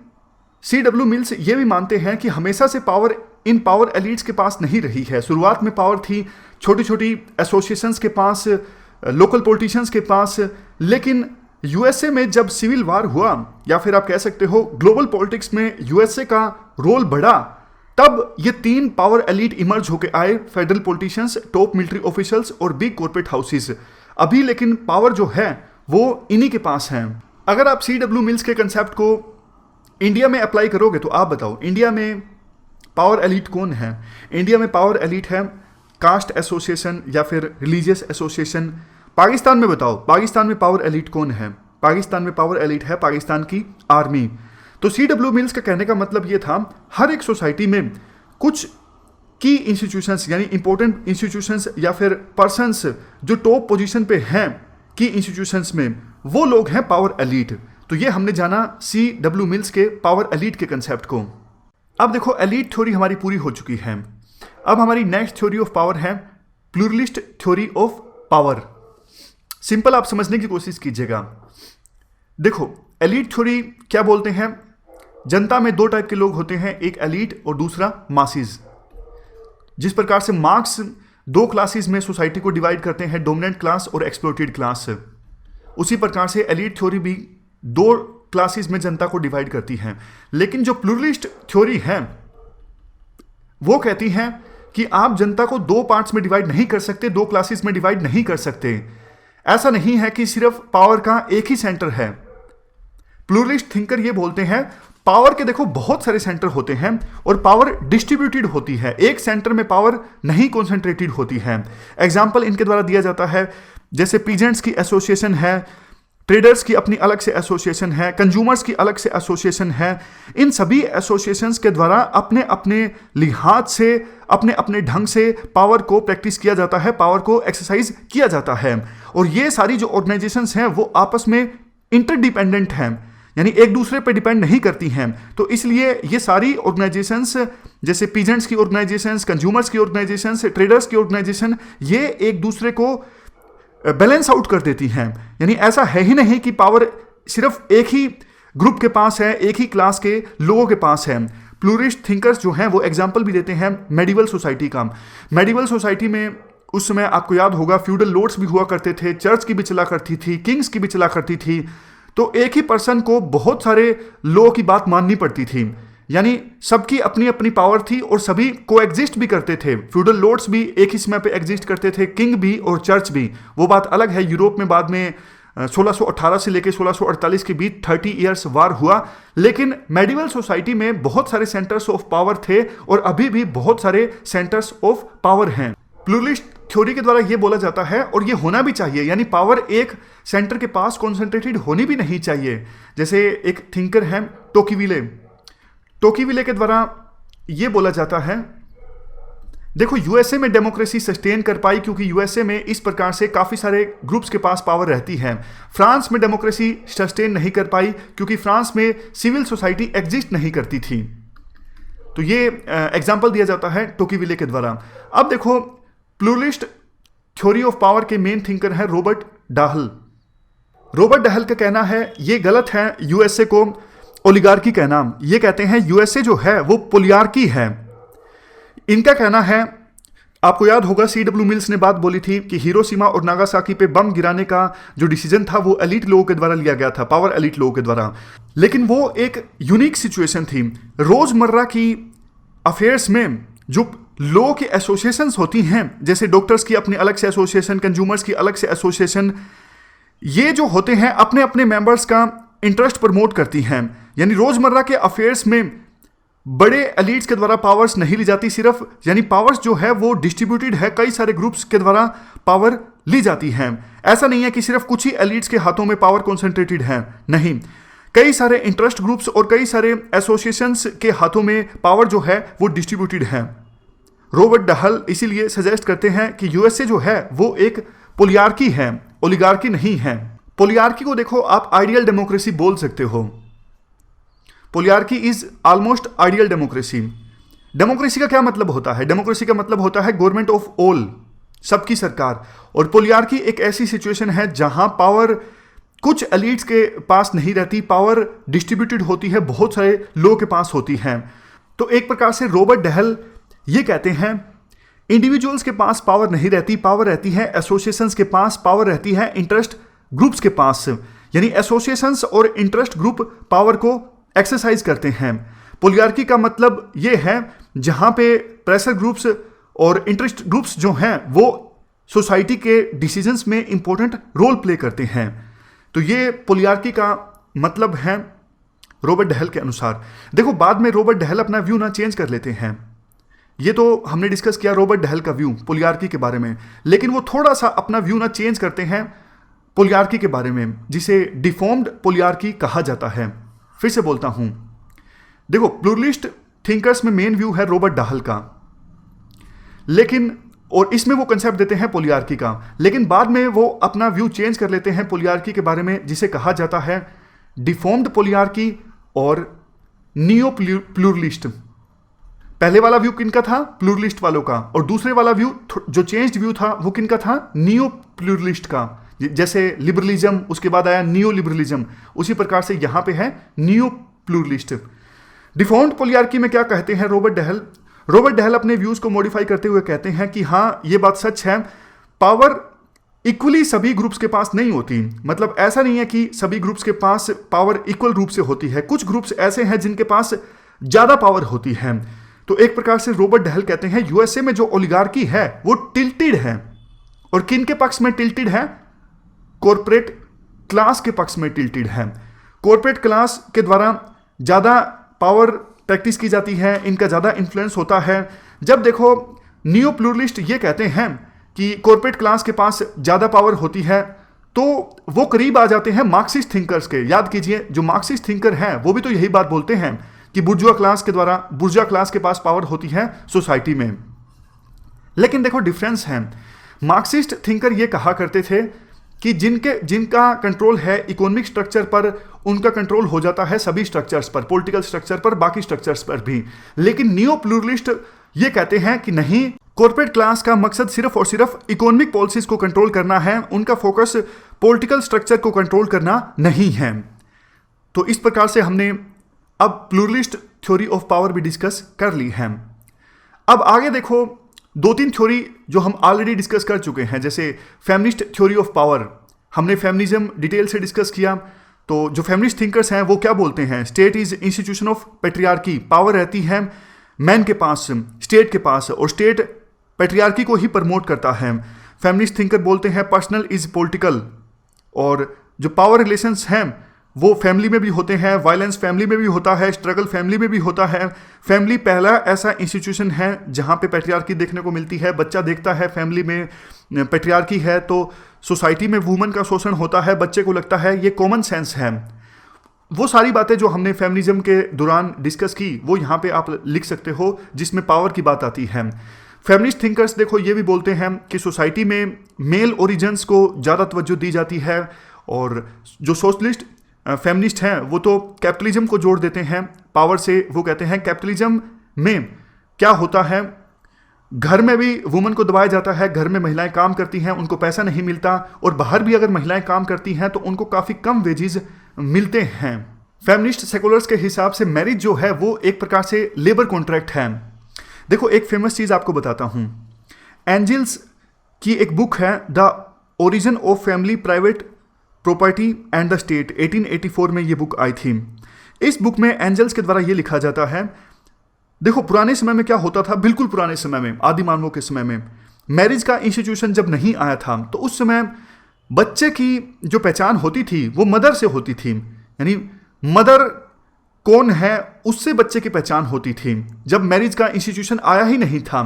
C.W. मिल्स ये भी मानते हैं कि हमेशा से पावर इन पावर एलीट्स के पास नहीं रही है। शुरुआत में पावर थी छोटी छोटी एसोसिएशंस के पास, लोकल पॉलिटिशियंस के पास, लेकिन यूएसए में जब सिविल वार हुआ, या फिर आप कह सकते हो ग्लोबल पॉलिटिक्स में यूएसए का रोल बढ़ा, तब ये 3 पावर एलीट इमर्ज होके आए, federal politicians, top military officials और बिग कॉर्पोरेट हाउसेस। अभी लेकिन पावर जो है वो इन्हीं के पास है। अगर आप C.W. मिल्स के कंसेप्ट को इंडिया में अप्लाई करोगे तो आप बताओ इंडिया में पावर एलीट कौन है? इंडिया में पावर एलीट है कास्ट एसोसिएशन या फिर रिलीजियस एसोसिएशन। पाकिस्तान में बताओ, पाकिस्तान में पावर एलीट कौन है? पाकिस्तान में पावर एलीट है पाकिस्तान की आर्मी। तो C.W. मिल्स का कहने का मतलब ये था, हर एक सोसाइटी में कुछ की इंस्टीट्यूशंस यानी इंपॉर्टेंट इंस्टीट्यूशंस या फिर पर्सन्स जो टॉप पोजीशन पे हैं की इंस्टीट्यूशंस में, वो लोग हैं पावर एलीट। तो ये हमने जाना C.W. मिल्स के पावर एलीट के कंसेप्ट को। अब देखो एलीट थ्योरी हमारी पूरी हो चुकी है। अब हमारी नेक्स्ट थ्योरी ऑफ पावर है pluralist theory of power. Simple आप समझने की कोशिश कीजिएगा। देखो एलीट थ्योरी क्या बोलते हैं? जनता में दो टाइप के लोग होते हैं, एक एलीट और दूसरा मासिस। जिस प्रकार से मार्क्स दो क्लासेस में सोसाइटी को डिवाइड करते हैं, डोमिनेंट क्लास और एक्सप्लॉइटेड क्लास, उसी प्रकार से एलीट थ्योरी भी दो क्लासेस में जनता को डिवाइड करती है। लेकिन जो प्लूरलिस्ट थ्योरी है वो कहती है कि आप जनता को दो पार्ट्स में डिवाइड नहीं कर सकते, दो क्लासेस में डिवाइड नहीं कर सकते। ऐसा नहीं है कि सिर्फ पावर का एक ही सेंटर है। प्लूरलिस्ट थिंकर ये बोलते हैं पावर के देखो बहुत सारे सेंटर होते हैं और पावर डिस्ट्रीब्यूटेड होती है, एक सेंटर में पावर नहीं कॉन्सेंट्रेटेड होती है। एग्जाम्पल इनके द्वारा दिया जाता है, जैसे पीजेंट्स की एसोसिएशन है, ट्रेडर्स की अपनी अलग से एसोसिएशन है, कंज्यूमर्स की अलग से एसोसिएशन है। इन सभी एसोसिएशंस के द्वारा अपने अपने लिहाज से, अपने अपने ढंग से पावर को प्रैक्टिस किया जाता है, पावर को एक्सरसाइज किया जाता है। और ये सारी जो ऑर्गेनाइजेशंस हैं वो आपस में इंटरडिपेंडेंट हैं, यानी एक दूसरे पर डिपेंड नहीं करती हैं। तो इसलिए ये सारी ऑर्गेनाइजेशंस, जैसे पीजेंट्स की ऑर्गेनाइजेशंस, कंज्यूमर्स की ऑर्गेनाइजेशंस, ट्रेडर्स की ऑर्गेनाइजेशन, ये एक दूसरे को बैलेंस आउट कर देती हैं। यानी ऐसा है ही नहीं कि पावर सिर्फ एक ही ग्रुप के पास है, एक ही क्लास के लोगों के पास है। प्लूरिस्ट थिंकर्स जो हैं वो एग्जाम्पल भी देते हैं मेडिवल सोसाइटी का। मेडिवल सोसाइटी में उस समय आपको याद होगा फ्यूडल लॉर्ड्स भी हुआ करते थे, चर्च की भी चला करती थी, किंग्स की भी चला करती थी। तो एक ही पर्सन को बहुत सारे लोगों की बात माननी पड़ती थी, यानी सबकी अपनी अपनी पावर थी और सभी को एग्जिस्ट भी करते थे। फ्यूडल लॉर्ड्स भी एक ही समय पे एग्जिस्ट करते थे, किंग भी और चर्च भी। वो बात अलग है, यूरोप में बाद में 1618 से लेकर 1648 के बीच 30 इयर्स वार हुआ। लेकिन मेडिवल सोसाइटी में बहुत सारे सेंटर्स ऑफ पावर थे और अभी भी बहुत सारे सेंटर्स ऑफ पावर हैं। प्लूरलिस्ट थ्योरी के द्वारा ये बोला जाता है, और ये होना भी चाहिए, यानी पावर एक सेंटर के पास कॉन्सेंट्रेटेड होनी भी नहीं चाहिए। जैसे एक थिंकर है टोकीविले के द्वारा ये बोला जाता है, देखो यूएसए में डेमोक्रेसी सस्टेन कर पाई क्योंकि यूएसए में इस प्रकार से काफ़ी सारे ग्रुप्स के पास पावर रहती है। फ्रांस में डेमोक्रेसी सस्टेन नहीं कर पाई क्योंकि फ्रांस में सिविल सोसाइटी एग्जिस्ट नहीं करती थी। तो ये एग्जाम्पल दिया जाता है टोकीविले के द्वारा। अब देखो प्लूरलिस्ट थ्योरी ऑफ पावर के मेन थिंकर है रॉबर्ट डाहल। रॉबर्ट डाहल का कहना है ये गलत है यूएसए को ओलिगार्की कहना। ये कहते हैं यूएसए जो है वो पोलियार्की है। इनका कहना है, आपको याद होगा C.W. मिल्स ने बात बोली थी कि हिरोशिमा और नागासाकी पे बम गिराने का जो डिसीजन था वो एलीट लोगों के द्वारा लिया गया था, पावर एलीट लोगों के द्वारा। लेकिन वो एक यूनिक सिचुएशन थी। रोजमर्रा की अफेयर्स में जो लोगों की एसोसिएशंस होती हैं, जैसे डॉक्टर्स की अपनी अलग से एसोसिएशन, कंज्यूमर्स की अलग से एसोसिएशन, ये जो होते हैं अपने अपने मेंबर्स का इंटरेस्ट प्रमोट करती हैं। यानी रोजमर्रा के अफेयर्स में बड़े एलीट्स के द्वारा पावर्स नहीं ली जाती, सिर्फ यानी पावर्स जो है वो डिस्ट्रीब्यूटेड है, कई सारे ग्रुप्स के द्वारा पावर ली जाती है। ऐसा नहीं है कि सिर्फ कुछ ही एलीट्स के हाथों में पावर कॉन्सेंट्रेटेड है, नहीं, कई सारे इंटरेस्ट ग्रुप्स और कई सारे एसोसिएशंस के हाथों में पावर जो है वो डिस्ट्रीब्यूटेड है। रॉबर्ट डाहल इसीलिए सजेस्ट करते हैं कि यूएसए जो है वो एक पोलियार्की है, ओलिगार्की नहीं है। पोलियार्की को देखो आप आइडियल डेमोक्रेसी बोल सकते हो। Polyarchy is almost ideal democracy. Democracy का क्या मतलब होता है? डेमोक्रेसी का मतलब होता है गवर्नमेंट ऑफ ऑल, सबकी सरकार। और पोलियार्की एक ऐसी सिचुएशन है जहां पावर कुछ एलीट्स के पास नहीं रहती, पावर डिस्ट्रीब्यूटेड होती है, बहुत सारे लोगों के पास होती है। तो एक प्रकार से रॉबर्ट डाहल ये कहते हैं इंडिविजुअल्स के पास पावर नहीं रहती, पावर रहती है एसोसिएशंस के पास, पावर रहती है इंटरेस्ट ग्रुप्स के पास। यानी एसोसिएशंस और इंटरेस्ट ग्रुप पावर को एक्सरसाइज करते हैं। पोलियार्की का मतलब ये है जहां पे प्रेशर ग्रुप्स और इंटरेस्ट ग्रुप्स जो हैं वो सोसाइटी के डिसीजंस में इंपॉर्टेंट रोल प्ले करते हैं। तो ये पोलियार्की का मतलब है रॉबर्ट डाहल के अनुसार। देखो बाद में रॉबर्ट डाहल अपना व्यू ना चेंज कर लेते हैं। ये तो हमने डिस्कस किया रॉबर्ट डाहल का व्यू पोलियार्की के बारे में, लेकिन वो थोड़ा सा अपना व्यू ना चेंज करते हैं पोलियार्की के बारे में, जिसे डिफॉर्म्ड पोलियार्की कहा जाता है। फिर से बोलता हूं, देखो प्लूरलिस्ट थिंकर्स में मेन व्यू है रॉबर्ट डाहल का, लेकिन और इसमें वो कंसेप्ट देते हैं पोलियार्की का, लेकिन बाद में वो अपना व्यू चेंज कर लेते हैं पोलियार्की के बारे में, जिसे कहा जाता है डिफॉर्म्ड पोलियार्की और नियो प्लूरलिस्ट। पहले वाला व्यू किनका था? प्लूरलिस्ट वालों का। और दूसरे वाला व्यू जो चेंज्ड व्यू था वो किनका था? नियो प्लूरलिस्ट का। जैसे लिबरलिज्म उसके बाद आया नियो लिबरलिज्म, उसी प्रकार से यहां पे है नियो प्लूरलिस्ट। डिफॉल्ट पोलियार्की में क्या कहते हैं रॉबर्ट डहल अपने व्यूज को मॉडिफाई करते हुए कहते हैं कि हाँ, ये बात सच है, पावर इक्वली सभी ग्रुप्स के पास नहीं होती। मतलब ऐसा नहीं है कि सभी ग्रुप्स के पास पावर इक्वल रूप से होती है, कुछ ग्रुप्स ऐसे हैं जिनके पास ज्यादा पावर होती है। तो एक प्रकार से रॉबर्ट डहल कहते हैं यूएसए में जो ओलिगार्की है वो टिल्टेड है, और किन के पक्ष में टिल्टेड है? कॉर्पोरेट क्लास के पक्ष में टिल्टेड है। कॉर्पोरेट क्लास के द्वारा ज्यादा पावर प्रैक्टिस की जाती है, इनका ज्यादा इन्फ्लुएंस होता है। जब देखो नियो प्लूरलिस्ट ये कहते हैं कि कॉर्पोरेट क्लास के पास ज्यादा पावर होती है, तो वो करीब आ जाते हैं मार्क्सिस्ट थिंकर्स के। याद कीजिए, जो मार्क्सिस्ट थिंकर हैं वो भी तो यही बात बोलते हैं कि बुर्जुआ क्लास के पास पावर होती है सोसाइटी में। लेकिन देखो डिफरेंस है, मार्क्सिस्ट थिंकर ये कहा करते थे कि जिनका कंट्रोल है इकोनॉमिक स्ट्रक्चर पर, उनका कंट्रोल हो जाता है सभी स्ट्रक्चर्स पर, पॉलिटिकल स्ट्रक्चर पर, बाकी स्ट्रक्चर्स पर भी। लेकिन नियो प्लूरलिस्ट ये कहते हैं कि नहीं, कॉर्पोरेट क्लास का मकसद सिर्फ और सिर्फ इकोनॉमिक पॉलिसीज को कंट्रोल करना है, उनका फोकस पॉलिटिकल स्ट्रक्चर को कंट्रोल करना नहीं है। तो इस प्रकार से हमने अब प्लूरलिस्ट थ्योरी ऑफ पावर भी डिस्कस कर ली है। अब आगे देखो 2-3 थ्योरी जो हम ऑलरेडी डिस्कस कर चुके हैं, जैसे फेमिनिस्ट थ्योरी ऑफ पावर, हमने फेमिनिज्म डिटेल से डिस्कस किया। तो जो फेमिनिस्ट थिंकर्स हैं वो क्या बोलते हैं? State is institution of patriarchy, power रहती है मैन के पास, स्टेट के पास, और स्टेट पेट्रियार्की को ही प्रमोट करता है। फेमिनिस्ट थिंकर बोलते हैं पर्सनल इज पॉलिटिकल, और जो पावर रिलेशंस हैं वो फैमिली में भी होते हैं, वायलेंस फैमिली में भी होता है, स्ट्रगल फैमिली में भी होता है। फैमिली पहला ऐसा इंस्टीट्यूशन है जहाँ पे पेट्रियार्की देखने को मिलती है। बच्चा देखता है फैमिली में पेट्रियार्की है तो सोसाइटी में वुमन का शोषण होता है, बच्चे को लगता है ये कॉमन सेंस है। वो सारी बातें जो हमने फेमिनिज्म के दौरान डिस्कस की वो यहाँ पे आप लिख सकते हो, जिसमें पावर की बात आती है। फेमिनिस्ट थिंकर्स देखो ये भी बोलते हैं कि सोसाइटी में मेल ओरिजिन्स को ज़्यादा तवज्जो दी जाती है, और जो सोशलिस्ट फेमिनिस्ट हैं वो तो कैपिटलिज्म को जोड़ देते हैं पावर से। वो कहते हैं कैपिटलिज्म में क्या होता है, घर में भी वुमन को दबाया जाता है, घर में महिलाएं काम करती हैं, उनको पैसा नहीं मिलता, और बाहर भी अगर महिलाएं काम करती हैं तो उनको काफ़ी कम वेजेस मिलते हैं। फेमिनिस्ट सेकुलर्स के हिसाब से मैरिज जो है वो एक प्रकार से लेबर कॉन्ट्रैक्ट है। देखो एक फेमस चीज़ आपको बताता हूँ, एंजल्स की एक बुक है the origin of family private property and the state, 1884 में ये बुक आई थी। इस बुक में एंजल्स के द्वारा ये लिखा जाता है, देखो पुराने समय में क्या होता था, बिल्कुल पुराने समय में, आदि मानवों के समय में मैरिज का इंस्टीट्यूशन जब नहीं आया था, तो उस समय बच्चे की जो पहचान होती थी वो मदर से होती थी। यानी मदर कौन है उससे बच्चे की पहचान होती थी, जब मैरिज का इंस्टीट्यूशन आया ही नहीं था।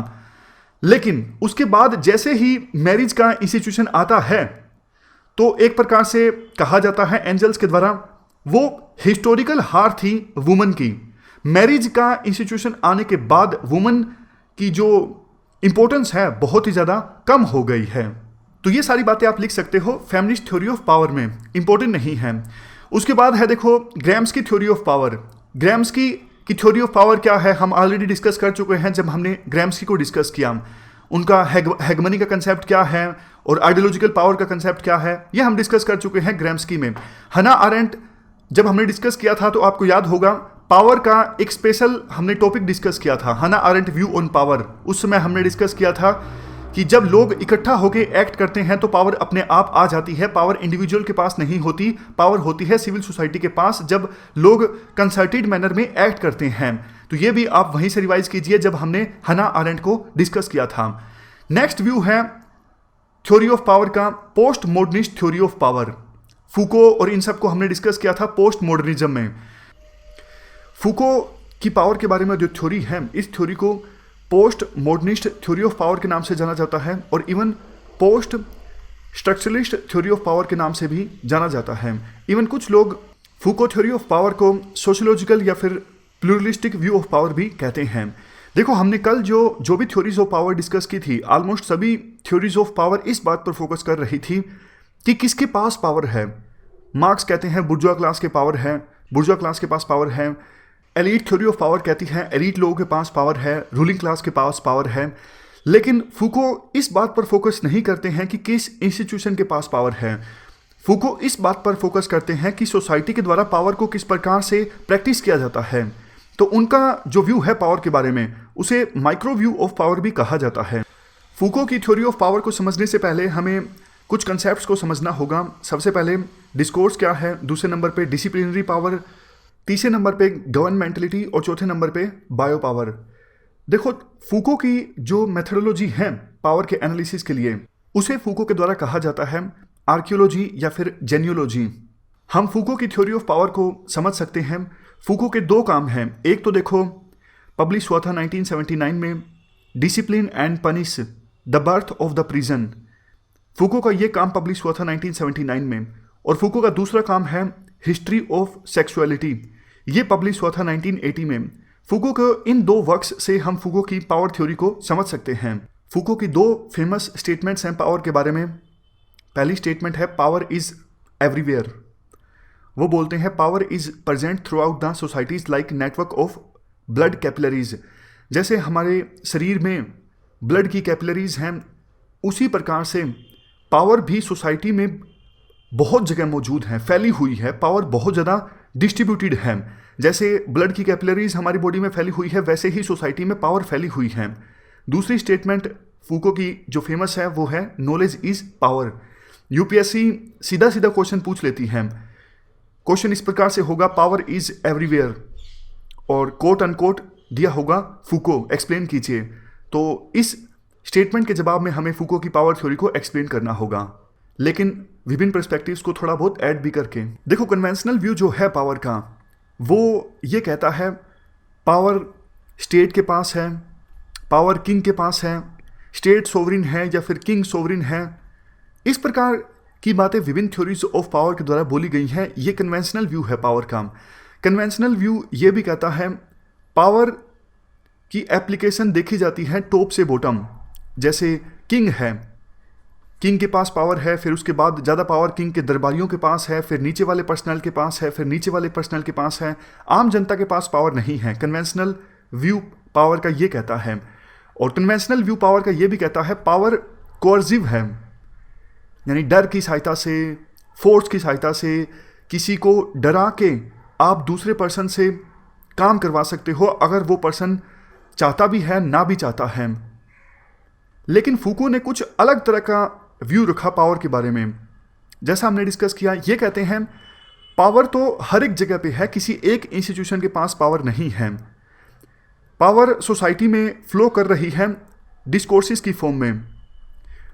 लेकिन उसके बाद जैसे ही मैरिज का इंस्टीट्यूशन आता है तो एक प्रकार से कहा जाता है एंजल्स के द्वारा वो हिस्टोरिकल हार थी वुमन की। मैरिज का इंस्टीट्यूशन आने के बाद वुमन की जो इंपॉर्टेंस है बहुत ही ज़्यादा कम हो गई है। तो ये सारी बातें आप लिख सकते हो फेमिनिस्ट थ्योरी ऑफ पावर में, इंपॉर्टेंट नहीं है। उसके बाद है देखो ग्रैम्स्की थ्योरी ऑफ पावर। ग्रैम्स्की की थ्योरी ऑफ पावर क्या है हम ऑलरेडी डिस्कस कर चुके हैं जब हमने ग्रैम्स्की को डिस्कस किया। उनका हेगमनी का कंसेप्ट क्या है और आइडियोलॉजिकल पावर का कंसेप्ट क्या है, ये हम डिस्कस कर चुके हैं ग्रैम्स्की में। हना अरेंट जब हमने डिस्कस किया था तो आपको याद होगा पावर का एक स्पेशल हमने टॉपिक डिस्कस किया था, हना अरेंट व्यू ऑन पावर। उस समय हमने डिस्कस किया था कि जब लोग इकट्ठा होकर एक्ट करते हैं तो पावर अपने आप आ जाती है। पावर इंडिविजुअल के पास नहीं होती, पावर होती है सिविल सोसाइटी के पास जब लोग कंसर्टेड मैनर में एक्ट करते हैं। तो ये भी आप वहीं से रिवाइज कीजिए जब हमने हना अरेंट को डिस्कस किया था। नेक्स्ट व्यू है थ्योरी ऑफ पावर का post modernist theory of power. Foucault और इन सब को हमने डिस्कस किया था पोस्ट मॉडर्निज्म में। फूको की पावर के बारे में जो थ्योरी है, इस थ्योरी को post modernist theory of power के नाम से जाना जाता है और even post structuralist theory of power के नाम से भी जाना जाता है। इवन कुछ लोग फूको थ्योरी ऑफ पावर को सोशियोलॉजिकल या फिर प्लूरलिस्टिक व्यू ऑफ पावर भी कहते हैं। देखो हमने कल जो भी थ्योरीज ऑफ पावर डिस्कस की थी, ऑलमोस्ट सभी थ्योरीज ऑफ पावर इस बात पर फोकस कर रही थी कि किसके पास पावर है। मार्क्स कहते हैं बुर्जुआ क्लास के पावर है, बुर्जुआ क्लास के पास पावर है। एलीट थ्योरी ऑफ पावर कहती है एलीट लोगों के पास पावर है, रूलिंग क्लास के पास पावर है। लेकिन फूको इस बात पर फोकस नहीं करते हैं कि किस इंस्टीट्यूशन के पास पावर है। फूको इस बात पर फोकस करते हैं कि सोसाइटी के द्वारा पावर को किस प्रकार से प्रैक्टिस किया जाता है, तो उनका जो व्यू है पावर के बारे में उसे माइक्रो व्यू ऑफ पावर भी कहा जाता है। फूको की थ्योरी ऑफ पावर को समझने से पहले हमें कुछ कंसेप्ट्स को समझना होगा। सबसे पहले डिस्कोर्स क्या है, दूसरे नंबर पे डिसिप्लिनरी पावर, तीसरे नंबर पे गवर्नमेंटलिटी और चौथे नंबर पे बायो पावर। देखो, फूको की जो मेथोडोलॉजी है पावर के एनालिसिस के लिए, उसे फूको के द्वारा कहा जाता है आर्कियोलॉजी या फिर जेन्योलॉजी। हम फूको की थ्योरी ऑफ पावर को समझ सकते हैं। फूको के दो काम हैं। एक तो देखो पब्लिश हुआ था 1979 में, discipline and punish the birth of the prison. Foucault का ये काम पब्लिश हुआ था 1979 में। और फूको का दूसरा काम है हिस्ट्री ऑफ सेक्सुअलिटी, ये पब्लिश हुआ था 1980 में। फूको के इन दो वर्क्स से हम फूको की पावर थ्योरी को समझ सकते हैं। फूको की दो फेमस स्टेटमेंट्स हैं पावर के बारे में। पहली स्टेटमेंट है पावर इज एवरीवेयर। वो बोलते हैं power is present through out the societies like network of blood capillaries. जैसे हमारे शरीर में ब्लड की कैपिलरीज हैं, उसी प्रकार से पावर भी सोसाइटी में बहुत जगह मौजूद है, फैली हुई है। पावर बहुत ज़्यादा डिस्ट्रीब्यूटेड है। जैसे ब्लड की कैपिलरीज हमारी बॉडी में फैली हुई है, वैसे ही सोसाइटी में पावर फैली हुई है। दूसरी स्टेटमेंट फूको की जो फेमस है वो है नॉलेज इज पावर। यूपीएससी सीधा सीधा क्वेश्चन पूछ लेती है। क्वेश्चन इस प्रकार से होगा पावर इज एवरीवेयर और कोट अनकोट दिया होगा फूको, एक्सप्लेन कीजिए। तो इस स्टेटमेंट के जवाब में हमें फूको की पावर थ्योरी को एक्सप्लेन करना होगा, लेकिन विभिन्न पर्सपेक्टिव्स को थोड़ा बहुत ऐड भी करके। देखो, कन्वेंशनल व्यू जो है पावर का, वो ये कहता है पावर स्टेट के पास है, पावर किंग के पास है, स्टेट सोवरिन है या फिर किंग सोवरिन है। इस प्रकार की बातें विभिन्न थ्योरीज ऑफ पावर के द्वारा बोली गई हैं। ये कन्वेंशनल व्यू है पावर का। कन्वेंशनल व्यू ये भी कहता है पावर की एप्लीकेशन देखी जाती है टॉप से बॉटम। जैसे किंग है, किंग के पास पावर है, फिर उसके बाद ज़्यादा पावर किंग के दरबारियों के पास है, फिर नीचे वाले पर्सनल के पास है, फिर नीचे वाले पर्सनल के पास है। आम जनता के पास पावर नहीं है। कन्वेंशनल व्यू पावर का ये कहता है। और कन्वेंशनल व्यू पावर का ये भी कहता है पावर कोर्सिव है, यानी डर की सहायता से, फोर्स की सहायता से किसी को डरा के आप दूसरे पर्सन से काम करवा सकते हो, अगर वो पर्सन चाहता भी है ना भी चाहता है। लेकिन फूको ने कुछ अलग तरह का व्यू रखा पावर के बारे में। जैसा हमने डिस्कस किया, ये कहते हैं पावर तो हर एक जगह पे है, किसी एक इंस्टीट्यूशन के पास पावर नहीं है। पावर सोसाइटी में फ्लो कर रही है डिस्कोर्सेस की फॉर्म में।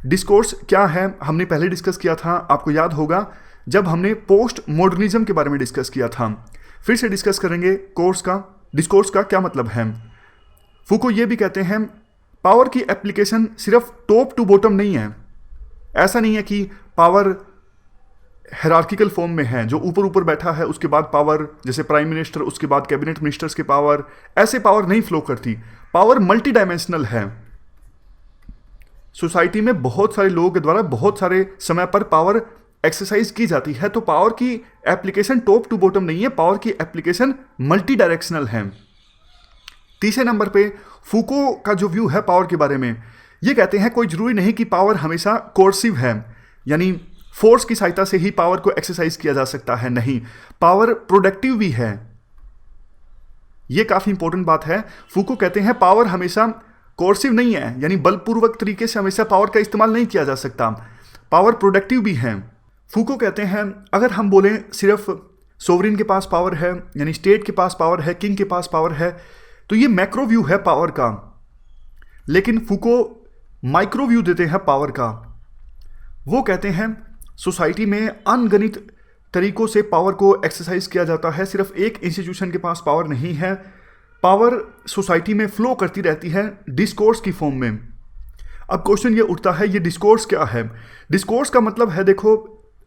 डिस्कोर्स क्या है हमने पहले डिस्कस किया था, आपको याद होगा जब हमने पोस्ट मॉडर्निज्म के बारे में डिस्कस किया था। फिर से डिस्कस करेंगे डिस्कोर्स का क्या मतलब है। फूको ये भी कहते हैं पावर की एप्लीकेशन सिर्फ टॉप टू बॉटम नहीं है। ऐसा नहीं है कि पावर हायरार्किकल फॉर्म में है, जो ऊपर ऊपर बैठा है उसके बाद पावर, जैसे प्राइम मिनिस्टर, उसके बाद कैबिनेट मिनिस्टर्स के पावर, ऐसे पावर नहीं फ्लो करती। पावर मल्टी डायमेंशनल है। सोसाइटी में बहुत सारे लोगों के द्वारा बहुत सारे समय पर पावर एक्सरसाइज की जाती है। तो पावर की एप्लीकेशन टॉप टू बॉटम नहीं है, पावर की एप्लीकेशन मल्टी डायरेक्शनल है। तीसरे नंबर पे फूको का जो व्यू है पावर के बारे में, ये कहते हैं कोई जरूरी नहीं कि पावर हमेशा कोर्सिव है, यानी फोर्स की सहायता से ही पावर को एक्सरसाइज किया जा सकता है। नहीं, पावर प्रोडक्टिव भी है। ये काफी इंपॉर्टेंट बात है। फूको कहते हैं पावर हमेशा कोर्सिव नहीं है, यानी बलपूर्वक तरीके से हमेशा पावर का इस्तेमाल नहीं किया जा सकता। पावर प्रोडक्टिव भी है। फूको कहते हैं अगर हम बोलें सिर्फ सोवरिन के पास पावर है, यानी स्टेट के पास पावर है, किंग के पास पावर है, तो ये मैक्रो व्यू है पावर का। लेकिन फूको माइक्रो व्यू देते हैं पावर का। वो कहते हैं सोसाइटी में अनगणित तरीकों से पावर को एक्सरसाइज किया जाता है। सिर्फ एक इंस्टीट्यूशन के पास पावर नहीं है। पावर सोसाइटी में फ्लो करती रहती है डिस्कोर्स की फॉर्म में। अब क्वेश्चन ये उठता है, ये डिस्कोर्स क्या है? डिस्कोर्स का मतलब है, देखो,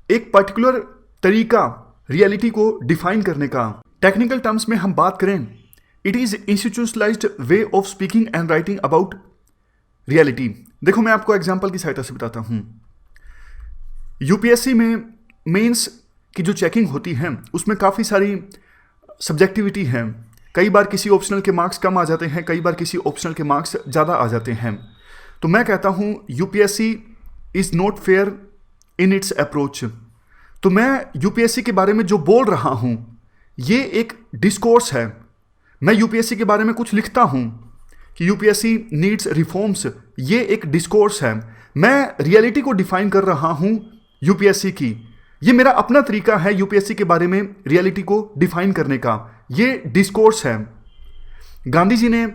एक पर्टिकुलर तरीका रियलिटी को डिफाइन करने का। टेक्निकल टर्म्स में हम बात करें, it is institutionalised way of speaking and writing about reality. देखो, मैं आपको एग्जांपल की सहायता से बताता हूं। यूपीएससी में मेंस की जो चेकिंग होती है उसमें काफ़ी सारी सब्जेक्टिविटी है। कई बार किसी ऑप्शनल के मार्क्स कम आ जाते हैं, कई बार किसी ऑप्शनल के मार्क्स ज़्यादा आ जाते हैं। तो मैं कहता हूं UPSC is not fair in its approach. तो मैं यूपीएससी के बारे में जो बोल रहा हूं ये एक डिस्कोर्स है। मैं यूपीएससी के बारे में कुछ लिखता हूं कि यूपीएससी नीड्स रिफॉर्म्स, ये एक डिस्कोर्स है। मैं रियलिटी को डिफाइन कर रहा हूं यूपीएससी की। ये मेरा अपना तरीका है यूपीएससी के बारे में रियलिटी को डिफाइन करने का। ये डिस्कोर्स है। गांधी जी ने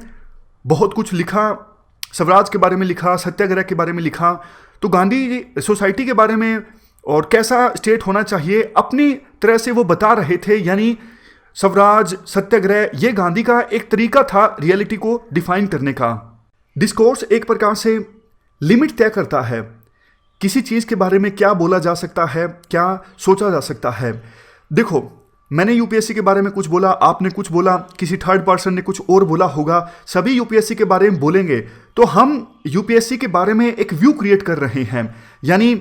बहुत कुछ लिखा, स्वराज के बारे में लिखा, सत्याग्रह के बारे में लिखा। तो गांधी जी सोसाइटी के बारे में और कैसा स्टेट होना चाहिए अपनी तरह से वो बता रहे थे। यानी स्वराज, सत्याग्रह, ये गांधी का एक तरीका था रियलिटी को डिफाइन करने का। डिस्कोर्स एक प्रकार से लिमिट तय करता है, किसी चीज़ के बारे में क्या बोला जा सकता है, क्या सोचा जा सकता है। देखो, मैंने यूपीएससी के बारे में कुछ बोला, आपने कुछ बोला, किसी थर्ड पर्सन ने कुछ और बोला होगा, सभी यूपीएससी के बारे में बोलेंगे, तो हम यूपीएससी के बारे में एक व्यू क्रिएट कर रहे हैं, यानी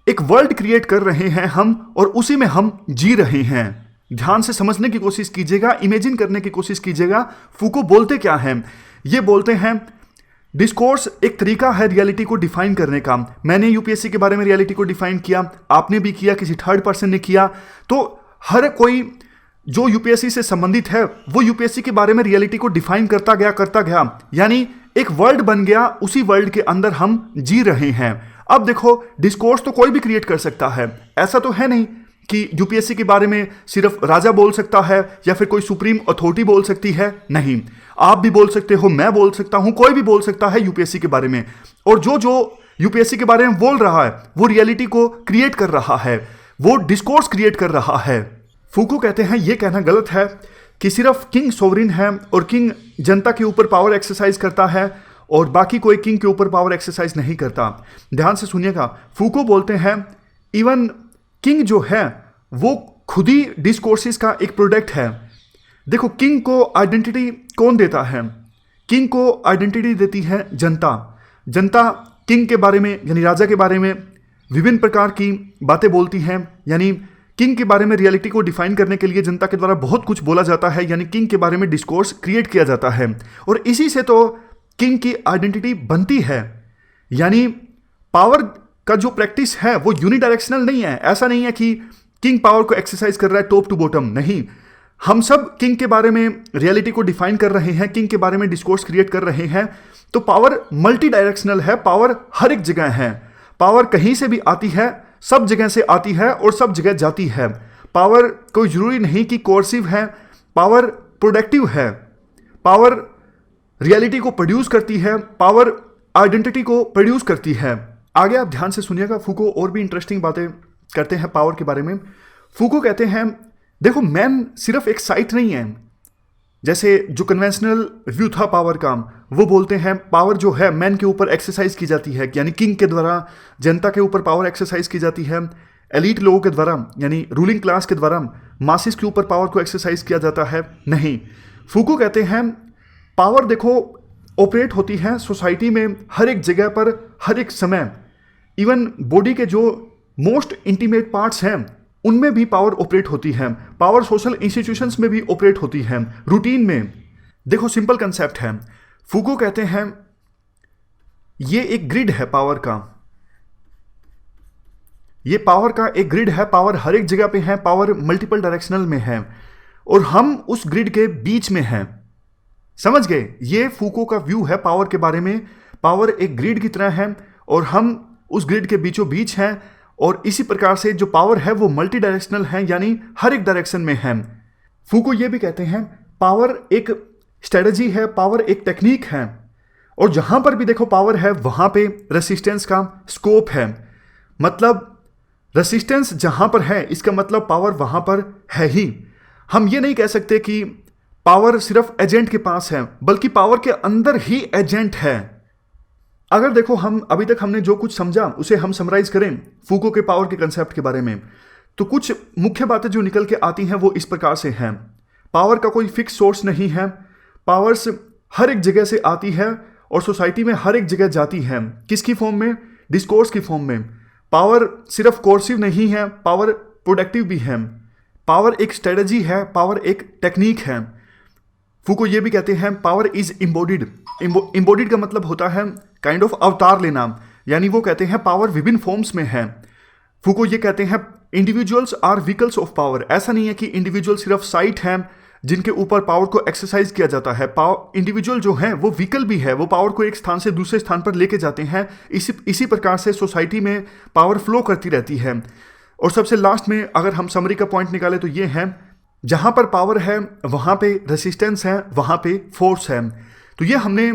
एक वर्ल्ड क्रिएट कर रहे हैं हम, और उसी में हम जी रहे हैं। ध्यान से समझने की कोशिश कीजिएगा, इमेजिन करने की कोशिश कीजिएगा। फूको बोलते क्या हैं? ये बोलते हैं डिस्कोर्स एक तरीका है रियलिटी को डिफाइन करने का। मैंने यूपीएससी के बारे में रियलिटी को डिफाइन किया, आपने भी किया, किसी थर्ड पर्सन ने किया। तो हर कोई जो यूपीएससी से संबंधित है वो यूपीएससी के बारे में रियलिटी को डिफाइन करता गया, यानी एक वर्ल्ड बन गया, उसी वर्ल्ड के अंदर हम जी रहे हैं। अब देखो, डिस्कोर्स तो कोई भी क्रिएट कर सकता है। ऐसा तो है नहीं कि यूपीएससी के बारे में सिर्फ राजा बोल सकता है या फिर कोई सुप्रीम अथॉरिटी बोल सकती है। नहीं, आप भी बोल सकते हो, मैं बोल सकता हूं, कोई भी बोल सकता है यूपीएससी के बारे में। और जो यूपीएससी के बारे में बोल रहा है वो रियलिटी को क्रिएट कर रहा है, वो डिस्कोर्स क्रिएट कर रहा है। फूको कहते हैं ये कहना गलत है कि सिर्फ किंग सोवरिन है और किंग जनता के ऊपर पावर एक्सरसाइज करता है और बाकी कोई किंग के ऊपर पावर एक्सरसाइज नहीं करता। ध्यान से सुनिएगा, फूको बोलते हैं इवन किंग जो है वो खुद ही डिस्कोर्सेस का एक प्रोडक्ट है। देखो, किंग को आइडेंटिटी कौन देता है? किंग को आइडेंटिटी देती है जनता। जनता किंग के बारे में यानी राजा के बारे में विभिन्न प्रकार की बातें बोलती हैं। यानी किंग के बारे में रियलिटी को डिफाइन करने के लिए जनता के द्वारा बहुत कुछ बोला जाता है, यानी किंग के बारे में डिस्कोर्स क्रिएट किया जाता है। और इसी से तो किंग की आइडेंटिटी बनती है। यानी पावर का जो प्रैक्टिस है वो यूनिडायरेक्शनल नहीं है। ऐसा नहीं है कि किंग पावर को एक्सरसाइज कर रहा है टॉप टू बॉटम, नहीं। हम सब किंग के बारे में रियलिटी को डिफाइन कर रहे हैं, किंग के बारे में डिस्कोर्स क्रिएट कर रहे हैं। तो पावर मल्टी डायरेक्शनल है, पावर हर एक जगह है। पावर कहीं से भी आती है, सब जगह से आती है और सब जगह जाती है। पावर कोई जरूरी नहीं कि कोर्सिव है, पावर प्रोडक्टिव है। पावर रियलिटी को प्रोड्यूस करती है, पावर आइडेंटिटी को प्रोड्यूस करती है। आगे आप ध्यान से सुनिएगा, फूको और भी इंटरेस्टिंग बातें करते हैं पावर के बारे में। फूको कहते हैं देखो, मैन सिर्फ एक साइट नहीं है। जैसे जो कन्वेंशनल व्यू था पावर का, वो बोलते हैं पावर जो है मैन के ऊपर एक्सरसाइज की जाती है, यानी किंग के द्वारा जनता के ऊपर पावर एक्सरसाइज की जाती है। एलीट लोगों के द्वारा यानी रूलिंग क्लास के द्वारा मासिस के ऊपर पावर को एक्सरसाइज किया जाता है, नहीं। फूको कहते हैं पावर देखो ऑपरेट होती है सोसाइटी में हर एक जगह पर, हर एक समय। इवन बॉडी के जो मोस्ट इंटीमेट पार्ट्स हैं उनमें भी पावर ऑपरेट होती है। पावर सोशल इंस्टीट्यूशंस में भी ऑपरेट होती है, रूटीन में। देखो, सिंपल कंसेप्ट है। फूको कहते हैं ये एक ग्रिड है पावर का, ये पावर का एक ग्रिड है। पावर हर एक जगह पे है, पावर मल्टीपल डायरेक्शनल में है और हम उस ग्रिड के बीच में हैं। समझ गए? ये फूको का व्यू है पावर के बारे में। पावर एक ग्रिड की तरह है और हम उस ग्रिड के बीचों बीच हैं। और इसी प्रकार से जो पावर है वो मल्टी डायरेक्शनल है, यानी हर एक डायरेक्शन में है। फूको ये भी कहते हैं पावर एक स्ट्रेटजी है, पावर एक टेक्निक है। और जहां पर भी देखो पावर है वहां पे रेसिस्टेंस का स्कोप है। मतलब रेसिस्टेंस जहां पर है इसका मतलब पावर वहां पर है ही। हम ये नहीं कह सकते कि पावर सिर्फ एजेंट के पास है, बल्कि पावर के अंदर ही एजेंट है। अगर देखो, हम अभी तक हमने जो कुछ समझा उसे हम समराइज करें फूको के पावर के कंसेप्ट के बारे में, तो कुछ मुख्य बातें जो निकल के आती हैं वो इस प्रकार से हैं। पावर का कोई फिक्स सोर्स नहीं है, पावर्स हर एक जगह से आती है और सोसाइटी में हर एक जगह जाती है। किसकी फॉर्म में? डिस्कोर्स की फॉर्म में। पावर सिर्फ कोर्सिव नहीं है, पावर प्रोडक्टिव भी है। पावर एक स्ट्रेटजी है, पावर एक टेक्निक है। फूको ये भी कहते हैं पावर इज इम्बॉडीड। इम्बॉडीड का मतलब होता है काइंड ऑफ अवतार लेना, यानी वो कहते हैं पावर विभिन्न फॉर्म्स में है। फूको ये कहते हैं individuals are vehicles of power. ऐसा नहीं है कि इंडिविजुअल सिर्फ साइट है, जिनके ऊपर पावर को एक्सरसाइज किया जाता है। पावर इंडिविजुअल जो हैं वो व्हीकल भी है, वो पावर को एक स्थान से दूसरे स्थान पर लेके जाते हैं। इसी प्रकार से सोसाइटी में पावर फ्लो करती रहती है। और सबसे लास्ट में अगर हम समरी का पॉइंट निकालें तो ये है, जहां पर पावर है वहां पे रेसिस्टेंस है, वहां पे फोर्स है। तो ये हमने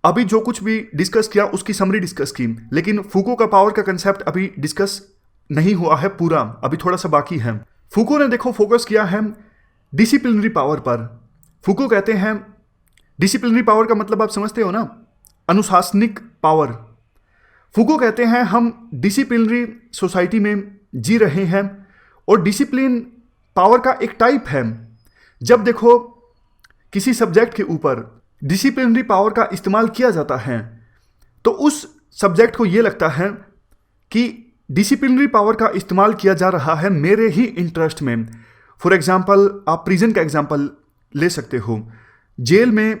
अभी जो कुछ भी डिस्कस किया उसकी समरी डिस्कस की, लेकिन फूको का पावर का कंसेप्ट अभी डिस्कस नहीं हुआ है पूरा, अभी थोड़ा सा बाकी है। फूको ने देखो फोकस किया है डिसिप्लिनरी पावर पर। फूको कहते हैं डिसिप्लिनरी पावर का मतलब आप समझते हो ना, अनुशासनिक पावर। फूको कहते हैं हम डिसिप्लिनरी सोसाइटी में जी रहे हैं और डिसिप्लिन पावर का एक टाइप है। जब देखो किसी सब्जेक्ट के ऊपर डिसिप्लिनरी पावर का इस्तेमाल किया जाता है तो उस सब्जेक्ट को यह लगता है कि डिसिप्लिनरी पावर का इस्तेमाल किया जा रहा है मेरे ही इंटरेस्ट में। फॉर एग्जाम्पल आप प्रिजन का एग्जाम्पल ले सकते हो। जेल में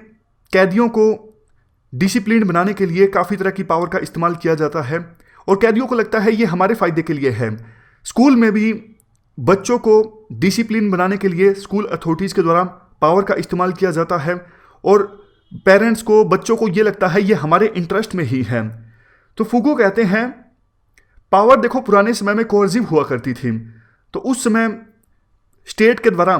कैदियों को डिसिप्लिन बनाने के लिए काफ़ी तरह की पावर का इस्तेमाल किया जाता है और कैदियों को लगता है ये हमारे फ़ायदे के लिए है। स्कूल में भी बच्चों को डिसिप्लिन बनाने के लिए स्कूल अथॉरिटीज़ के द्वारा पावर का इस्तेमाल किया जाता है और पेरेंट्स को, बच्चों को ये लगता है ये हमारे इंटरेस्ट में ही है। तो फूको कहते हैं पावर देखो पुराने समय में कोर्सिव हुआ करती थी, तो उस समय स्टेट के द्वारा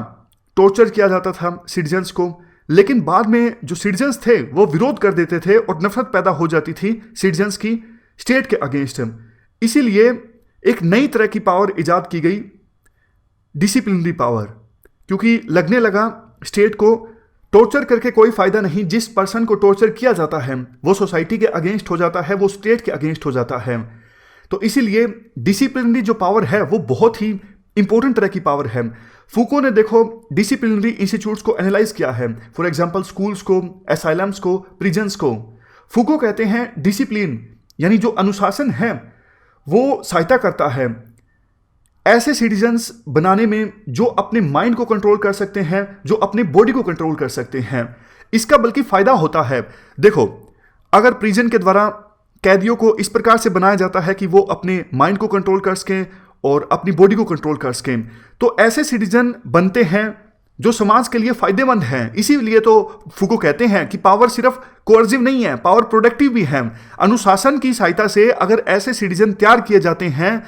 टॉर्चर किया जाता था सिटीजन्स को, लेकिन बाद में जो सिटीजन्स थे वो विरोध कर देते थे और नफरत पैदा हो जाती थी सिटीजन्स की स्टेट के अगेंस्ट। इसीलिए एक नई तरह की पावर इजाद की गई, डिसिप्लिनरी पावर, क्योंकि लगने लगा स्टेट को टॉर्चर करके कोई फायदा नहीं। जिस पर्सन को टॉर्चर किया जाता है वो सोसाइटी के अगेंस्ट हो जाता है, वो स्टेट के अगेंस्ट हो जाता है। तो इसीलिए डिसिप्लिनरी जो पावर है वो बहुत ही इंपॉर्टेंट तरह की पावर है। फूको ने देखो डिसिप्लिनरी इंस्टीट्यूट्स को एनालाइज किया है, फॉर एग्जांपल स्कूल्स को, एसाइलम्स को, प्रिजन्स को। फूको कहते हैं डिसिप्लिन यानी जो अनुशासन है वो सहायता करता है ऐसे सिटीजन्स बनाने में जो अपने माइंड को कंट्रोल कर सकते हैं, जो अपने बॉडी को कंट्रोल कर सकते हैं। इसका बल्कि फायदा होता है। देखो अगर प्रिजन के द्वारा कैदियों को इस प्रकार से बनाया जाता है कि वो अपने माइंड को कंट्रोल कर सकें और अपनी बॉडी को कंट्रोल कर सकें, तो ऐसे सिटीजन बनते हैं जो समाज के लिए फायदेमंद हैं। इसीलिए तो फूको कहते हैं कि पावर सिर्फ कोर्सिव नहीं है, पावर प्रोडक्टिव भी है। अनुशासन की सहायता से अगर ऐसे सिटीजन तैयार किए जाते हैं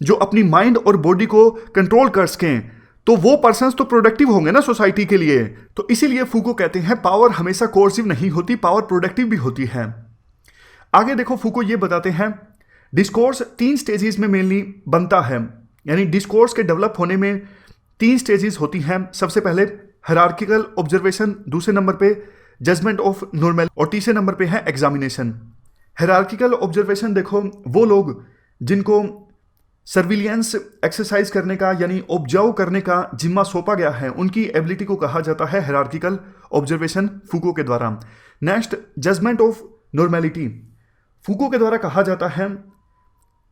जो अपनी माइंड और बॉडी को कंट्रोल कर सकें, तो वो पर्सन्स तो प्रोडक्टिव होंगे ना सोसाइटी के लिए। तो इसीलिए फूको कहते हैं पावर हमेशा कोर्सिव नहीं होती, पावर प्रोडक्टिव भी होती है। आगे देखो फूको ये बताते हैं डिस्कोर्स 3 स्टेजेस में मेनली बनता है, यानी डिस्कोर्स के डेवलप होने में 3 स्टेजेस होती हैं। सबसे पहले हायरार्किकल ऑब्जर्वेशन, दूसरे नंबर पे जजमेंट ऑफ नॉर्मल और तीसरे नंबर पे है एग्जामिनेशन। हायरार्किकल ऑब्जर्वेशन देखो वो लोग जिनको सर्विलियंस एक्सरसाइज करने का यानी ऑब्जर्व करने का जिम्मा सौंपा गया है, उनकी एबिलिटी को कहा जाता है हायरार्किकल ऑब्जर्वेशन फूको के द्वारा। नेक्स्ट जजमेंट ऑफ नॉर्मेलिटी फूको के द्वारा कहा जाता है,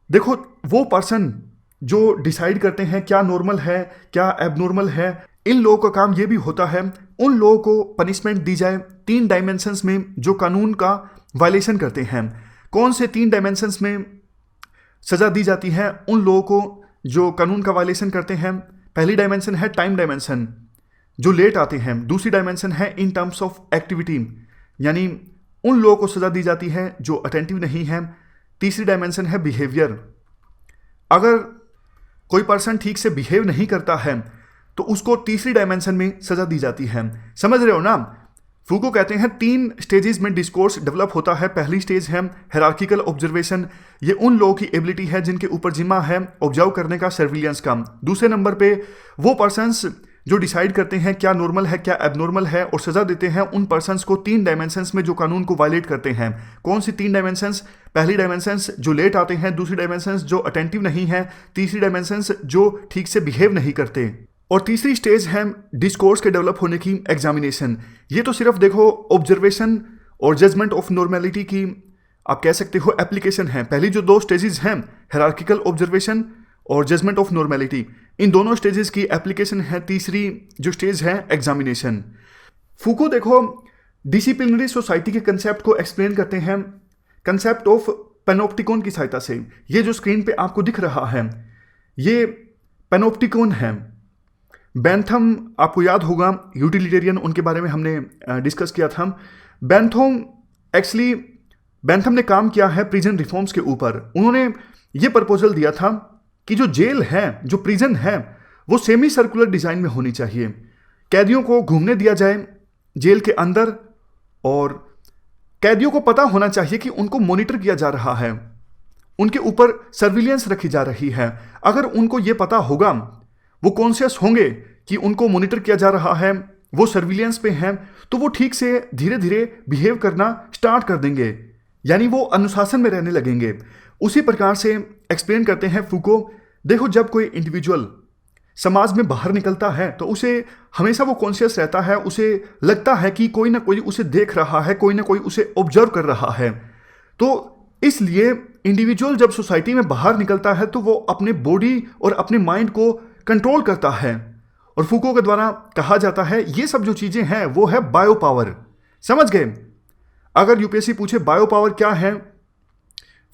देखो वो पर्सन जो डिसाइड करते हैं क्या नॉर्मल है क्या एबनॉर्मल है, इन लोगों का काम ये भी होता है उन लोगों को पनिशमेंट दी जाए 3 डायमेंशंस में जो कानून का वायलेशन करते हैं। कौन से 3 डायमेंशंस में सजा दी जाती है उन लोगों को जो कानून का वायलेशन करते हैं? पहली डायमेंशन है टाइम डायमेंशन, जो लेट आते हैं। दूसरी डायमेंशन है इन टर्म्स ऑफ एक्टिविटी, यानी उन लोगों को सजा दी जाती है जो अटेंटिव नहीं है। तीसरी डायमेंशन है बिहेवियर, अगर कोई पर्सन ठीक से बिहेव नहीं करता है तो उसको तीसरी डायमेंशन में सजा दी जाती है। समझ रहे हो ना? फूको कहते हैं 3 स्टेजेस में डिस्कोर्स डेवलप होता है। पहली स्टेज है हायरार्किकल ऑब्जर्वेशन, ये उन लोगों की एबिलिटी है जिनके ऊपर जिम्मा है ऑब्जर्व करने का, सर्विलियंस का। दूसरे नंबर पे वो पर्सन्स जो डिसाइड करते हैं क्या नॉर्मल है क्या एबनॉर्मल है और सजा देते हैं उन पर्सन्स को 3 डायमेंशंस में जो कानून को वायलेट करते हैं। कौन सी 3 डायमेंशंस? पहली डायमेंशंस जो लेट आते हैं, दूसरी डायमेंशंस जो अटेंटिव नहीं है, तीसरी डायमेंशंस जो ठीक से बिहेव नहीं करते। और तीसरी स्टेज है डिस्कोर्स के डेवलप होने की एग्जामिनेशन। ये तो सिर्फ देखो ऑब्जर्वेशन और जजमेंट ऑफ नॉर्मेलिटी की आप कह सकते हो एप्लीकेशन है। पहली जो 2 स्टेजेस हैं हायरार्किकल ऑब्जर्वेशन और जजमेंट ऑफ नॉर्मेलिटी, इन दोनों स्टेजेस की एप्लीकेशन है तीसरी जो स्टेज है एग्जामिनेशन। फूको देखो डिसिप्लिनरी सोसाइटी के कंसेप्ट को एक्सप्लेन करते हैं कंसेप्ट ऑफ पैनोप्टिकॉन की सहायता से। ये जो स्क्रीन पे आपको दिख रहा है ये पैनोप्टिकॉन है। बेंथम, आपको याद होगा यूटिलिटेरियन, उनके बारे में हमने डिस्कस किया था। बेंथम ने काम किया है प्रिजन रिफॉर्म्स के ऊपर। उन्होंने ये प्रपोजल दिया था कि जो जेल है, जो प्रिजन है, वो सेमी सर्कुलर डिजाइन में होनी चाहिए। कैदियों को घूमने दिया जाए जेल के अंदर और कैदियों को पता होना चाहिए कि उनको मॉनिटर किया जा रहा है, उनके ऊपर सर्विलियंस रखी जा रही है। अगर उनको ये पता होगा, वो कॉन्शियस होंगे कि उनको मॉनिटर किया जा रहा है, वो सर्विलियंस पे हैं, तो वो ठीक से धीरे धीरे बिहेव करना स्टार्ट कर देंगे, यानी वो अनुशासन में रहने लगेंगे। उसी प्रकार से एक्सप्लेन करते हैं फूको। देखो, जब कोई इंडिविजुअल समाज में बाहर निकलता है तो उसे हमेशा वो कॉन्शियस रहता है, उसे लगता है कि कोई ना कोई उसे देख रहा है, कोई ना कोई उसे ऑब्जर्व कर रहा है। तो इसलिए इंडिविजुअल जब सोसाइटी में बाहर निकलता है तो वो अपने बॉडी और अपने माइंड को कंट्रोल करता है। और फूको के द्वारा कहा जाता है ये सब जो चीजें हैं वो है बायो पावर। समझ गए? अगर यूपीएससी पूछे बायो पावर क्या है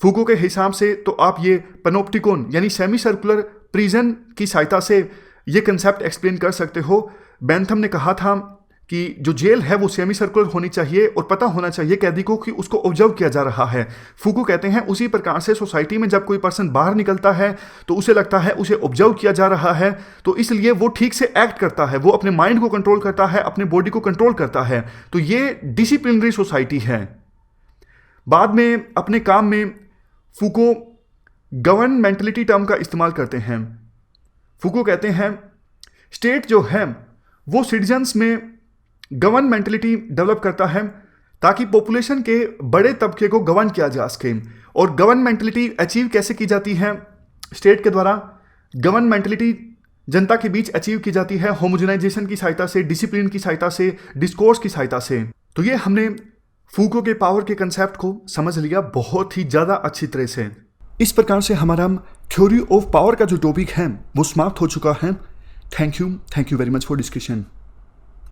फूको के हिसाब से, तो आप ये पैनोप्टिकॉन यानी सेमी सर्कुलर प्रिजन की सहायता से ये कंसेप्ट एक्सप्लेन कर सकते हो। बेंथम ने कहा था कि जो जेल है वो सेमी सर्कुलर होनी चाहिए और पता होना चाहिए कैदी को कि उसको ऑब्जर्व किया जा रहा है। फूको कहते हैं उसी प्रकार से सोसाइटी में जब कोई पर्सन बाहर निकलता है तो उसे लगता है उसे ऑब्जर्व किया जा रहा है, तो इसलिए वो ठीक से एक्ट करता है, वो अपने माइंड को कंट्रोल करता है, अपने बॉडी को कंट्रोल करता है। तो ये डिसिप्लिनरी सोसाइटी है। बाद में अपने काम में फूको गवर्नमेंटलिटी टर्म का इस्तेमाल करते हैं। फूको कहते हैं स्टेट जो है वो सिटीजन्स में गवर्नमेंटलिटी डेवलप करता है ताकि पॉपुलेशन के बड़े तबके को गवर्न किया जा सके। और गवर्नमेंटलिटी अचीव कैसे की जाती है? स्टेट के द्वारा गवर्नमेंटलिटी जनता के बीच अचीव की जाती है होमोजेनाइजेशन की सहायता से, डिसिप्लिन की सहायता से, डिस्कोर्स की सहायता से। तो ये हमने फूको के पावर के कंसेप्ट को समझ लिया बहुत ही ज़्यादा अच्छी तरह से। इस प्रकार से हमारा थ्योरी ऑफ पावर का जो टॉपिक है वो समाप्त हो चुका है। Thank you very much for discussion.